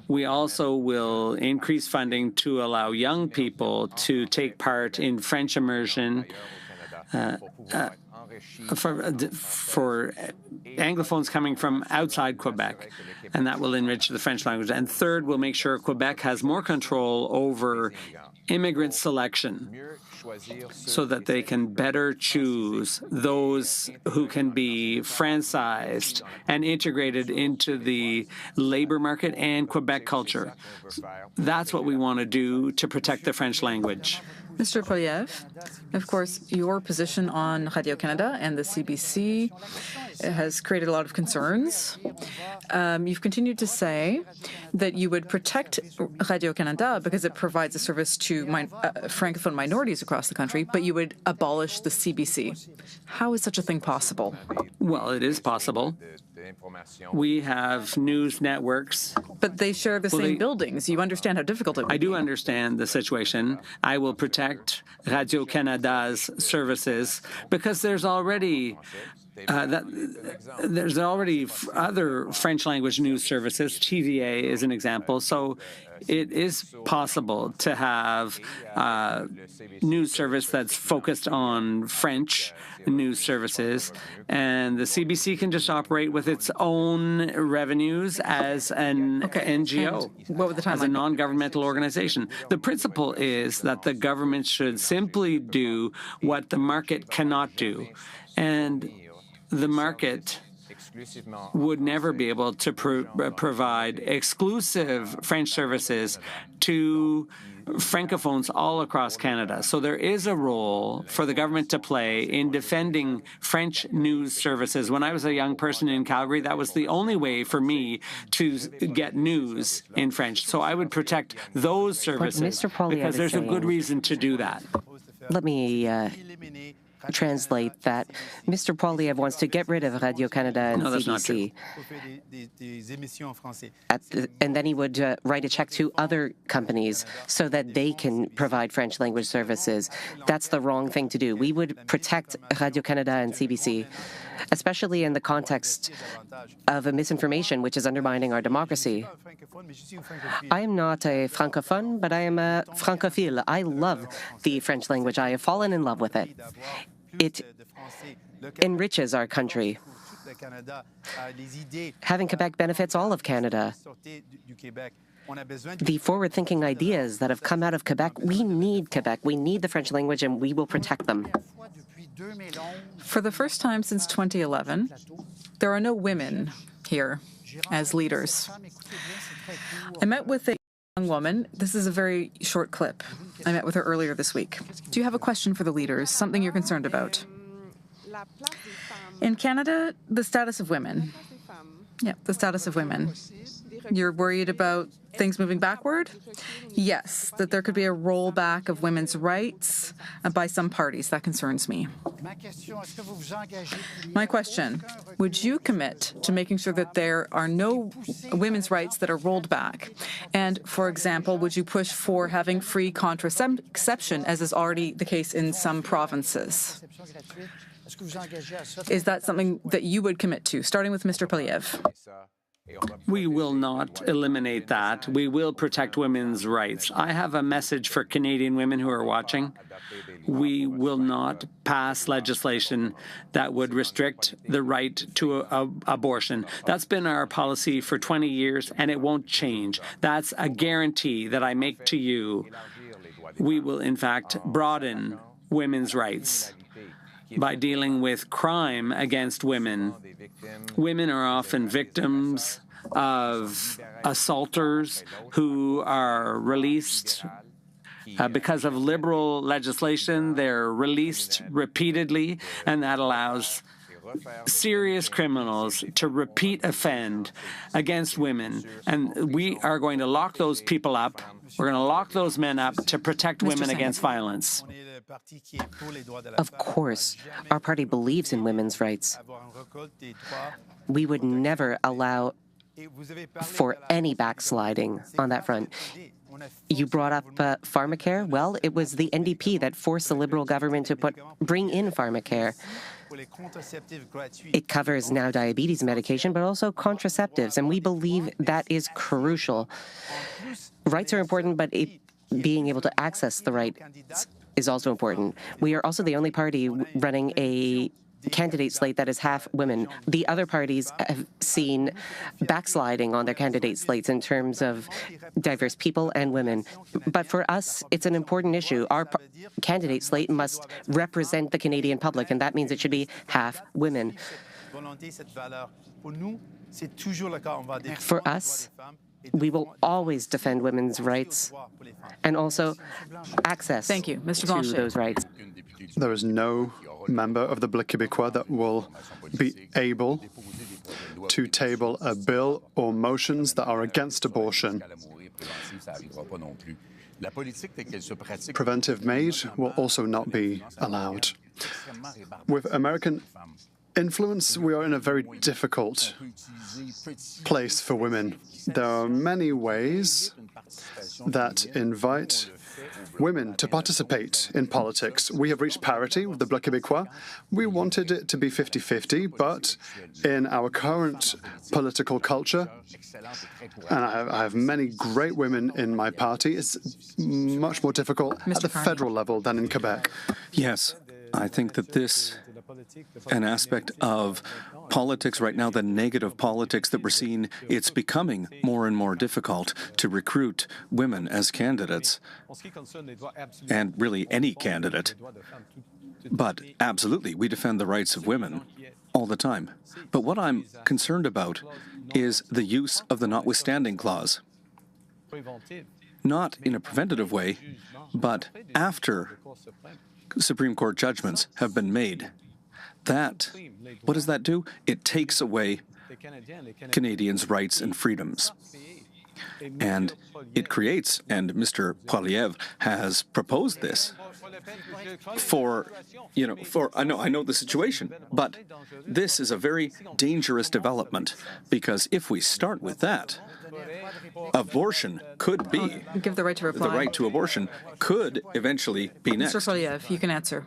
We also will increase funding to allow young people to take part in French immersion for Anglophones coming from outside Quebec, and that will enrich the French language. And third, we'll make sure Quebec has more control over immigrant selection so that they can better choose those who can be franchised and integrated into the labor market and Quebec culture. That's what we want to do to protect the French language. Mr. Poilievre, of course, your position on Radio-Canada and the CBC has created a lot of concerns. You've continued to say that you would protect Radio-Canada because it provides a service to Francophone minorities across the country, but you would abolish the CBC. How is such a thing possible? Well, it is possible. We have news networks. But they share the same buildings. You understand how difficult it would be. I do understand the situation. I will protect Radio-Canada's services because there's already other French language news services. TVA is an example. So it is possible to have news service that's focused on French news services, and the CBC can just operate with its own revenues as an NGO, what would the as a timeline be? non-governmental organization. The principle is that the government should simply do what the market cannot do, and the market would never be able to provide exclusive French services to Francophones all across Canada. So there is a role for the government to play in defending French news services. When I was a young person in Calgary, that was the only way for me to get news in French. So I would protect those services Mr. Poilievre because is there's a good saying- reason to do that. Let me translate that Mr. Poilievre wants to get rid of Radio-Canada and No, that's not true. CBC. And then he would write a check to other companies so that they can provide French language services. That's the wrong thing to do. We would protect Radio-Canada and CBC, especially in the context of a misinformation which is undermining our democracy. I am not a francophone, but I am a francophile. I love the French language. I have fallen in love with it. It enriches our country. Having Quebec benefits all of Canada. The forward-thinking ideas that have come out of Quebec, we need Quebec. We need the French language, and we will protect them. For the first time since 2011, there are no women here as leaders. I met with a young woman. This is a very short clip. I met with her earlier this week. Do you have a question for the leaders, something you're concerned about? In Canada, the status of women. Yeah, the status of women. You're worried about things moving backward? Yes, that there could be a rollback of women's rights by some parties. That concerns me. My question, would you commit to making sure that there are no women's rights that are rolled back? And, for example, would you push for having free contraception, as is already the case in some provinces? Is that something that you would commit to, starting with Mr. Poilievre? We will not eliminate that. We will protect women's rights. I have a message for Canadian women who are watching. We will not pass legislation that would restrict the right to abortion. That's been our policy for 20 years, and it won't change. That's a guarantee that I make to you. We will, in fact, broaden women's rights by dealing with crime against women. Women are often victims of assaulters who are released because of liberal legislation. They're released repeatedly, and that allows serious criminals to repeat offend against women. And we are going to lock those people up. We're going to lock those men up to protect women against violence. Of course, our party believes in women's rights. We would never allow for any backsliding on that front. You brought up pharmacare. Well, it was the NDP that forced the Liberal government to bring in pharmacare. It covers now diabetes medication, but also contraceptives, and we believe that is crucial. Rights are important, but being able to access the rights is also important. We are also the only party running a candidate slate that is half women. The other parties have seen backsliding on their candidate slates in terms of diverse people and women. But for us, it's an important issue. Our candidate slate must represent the Canadian public, and that means it should be half women. For us, we will always defend women's rights and also access to those rights. There is no member of the Bloc Québécois that will be able to table a bill or motions that are against abortion. Preventive made will also not be allowed. With American influence, we are in a very difficult place for women. There are many ways that invite women to participate in politics. We have reached parity with the Bloc Québécois. We wanted it to be 50-50, but in our current political culture, and I have many great women in my party, it's much more difficult at the federal level than in Quebec. Yes, I think that this an aspect of politics right now, the negative politics that we're seeing, it's becoming more and more difficult to recruit women as candidates, and really any candidate. But absolutely, we defend the rights of women all the time. But what I'm concerned about is the use of the notwithstanding clause. Not in a preventative way, but after Supreme Court judgments have been made. What does that do? It takes away Canadians' rights and freedoms. And it creates, and Mr. Poilievre has proposed this I know the situation, but this is a very dangerous development, because if we start with that, abortion could be, Give the right to reply. the right to abortion could eventually be next. Mr. Poilievre, you can answer.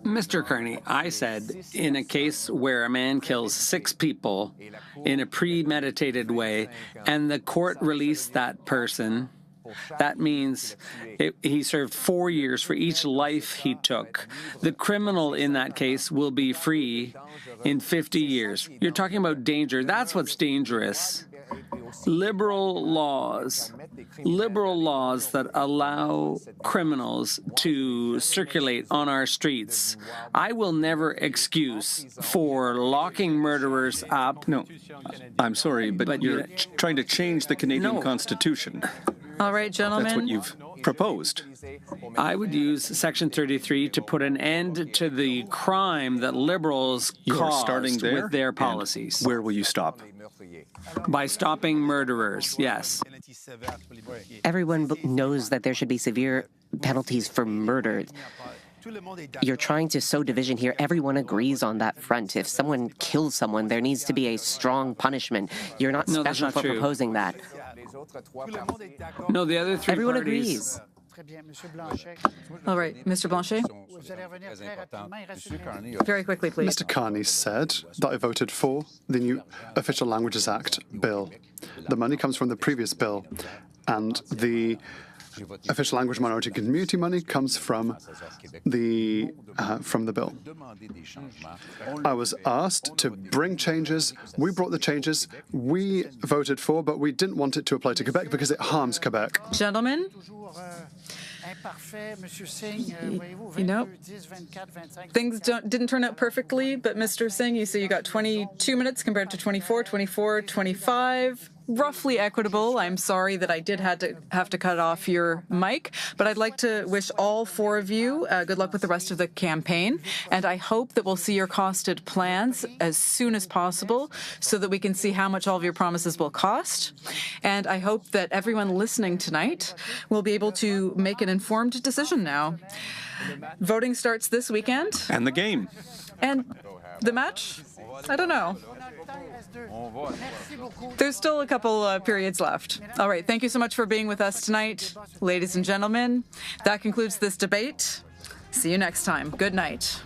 Mr. Carney, I said in a case where a man kills 6 people in a premeditated way and the court released that person, that means he served 4 years for each life he took. The criminal in that case will be free in 50 years. You're talking about danger. That's what's dangerous. Liberal laws that allow criminals to circulate on our streets. I will never excuse for locking murderers up. No, I'm sorry, but you're trying to change the Canadian Constitution. All right, gentlemen. That's what you've proposed. I would use Section 33 to put an end to the crime that Liberals caused with their policies. Where will you stop? By stopping murderers, yes. Everyone knows that there should be severe penalties for murder. You're trying to sow division here. Everyone agrees on that front. If someone kills someone, there needs to be a strong punishment. You're not special for proposing that. No, the other 3 Everyone parties... agrees. All right, Mr. Blanchet. Very quickly, please. Mr. Carney said that I voted for the new Official Languages Act bill. The money comes from the previous bill, and the official language minority community money comes from the bill. I was asked to bring changes. We brought the changes. We voted for, but we didn't want it to apply to Quebec because it harms Quebec. Gentlemen, you know, things didn't turn out perfectly, but Mr. Singh, you say you got 22 minutes compared to 24, 25. Roughly equitable. I'm sorry that I did have to cut off your mic, but I'd like to wish all 4 of you good luck with the rest of the campaign, and I hope that we'll see your costed plans as soon as possible so that we can see how much all of your promises will cost. And I hope that everyone listening tonight will be able to make an informed decision now. Voting starts this weekend. And the game. And the match? I don't know. There's still a couple periods left. All right, thank you so much for being with us tonight, ladies and gentlemen. That concludes this debate. See you next time. Good night.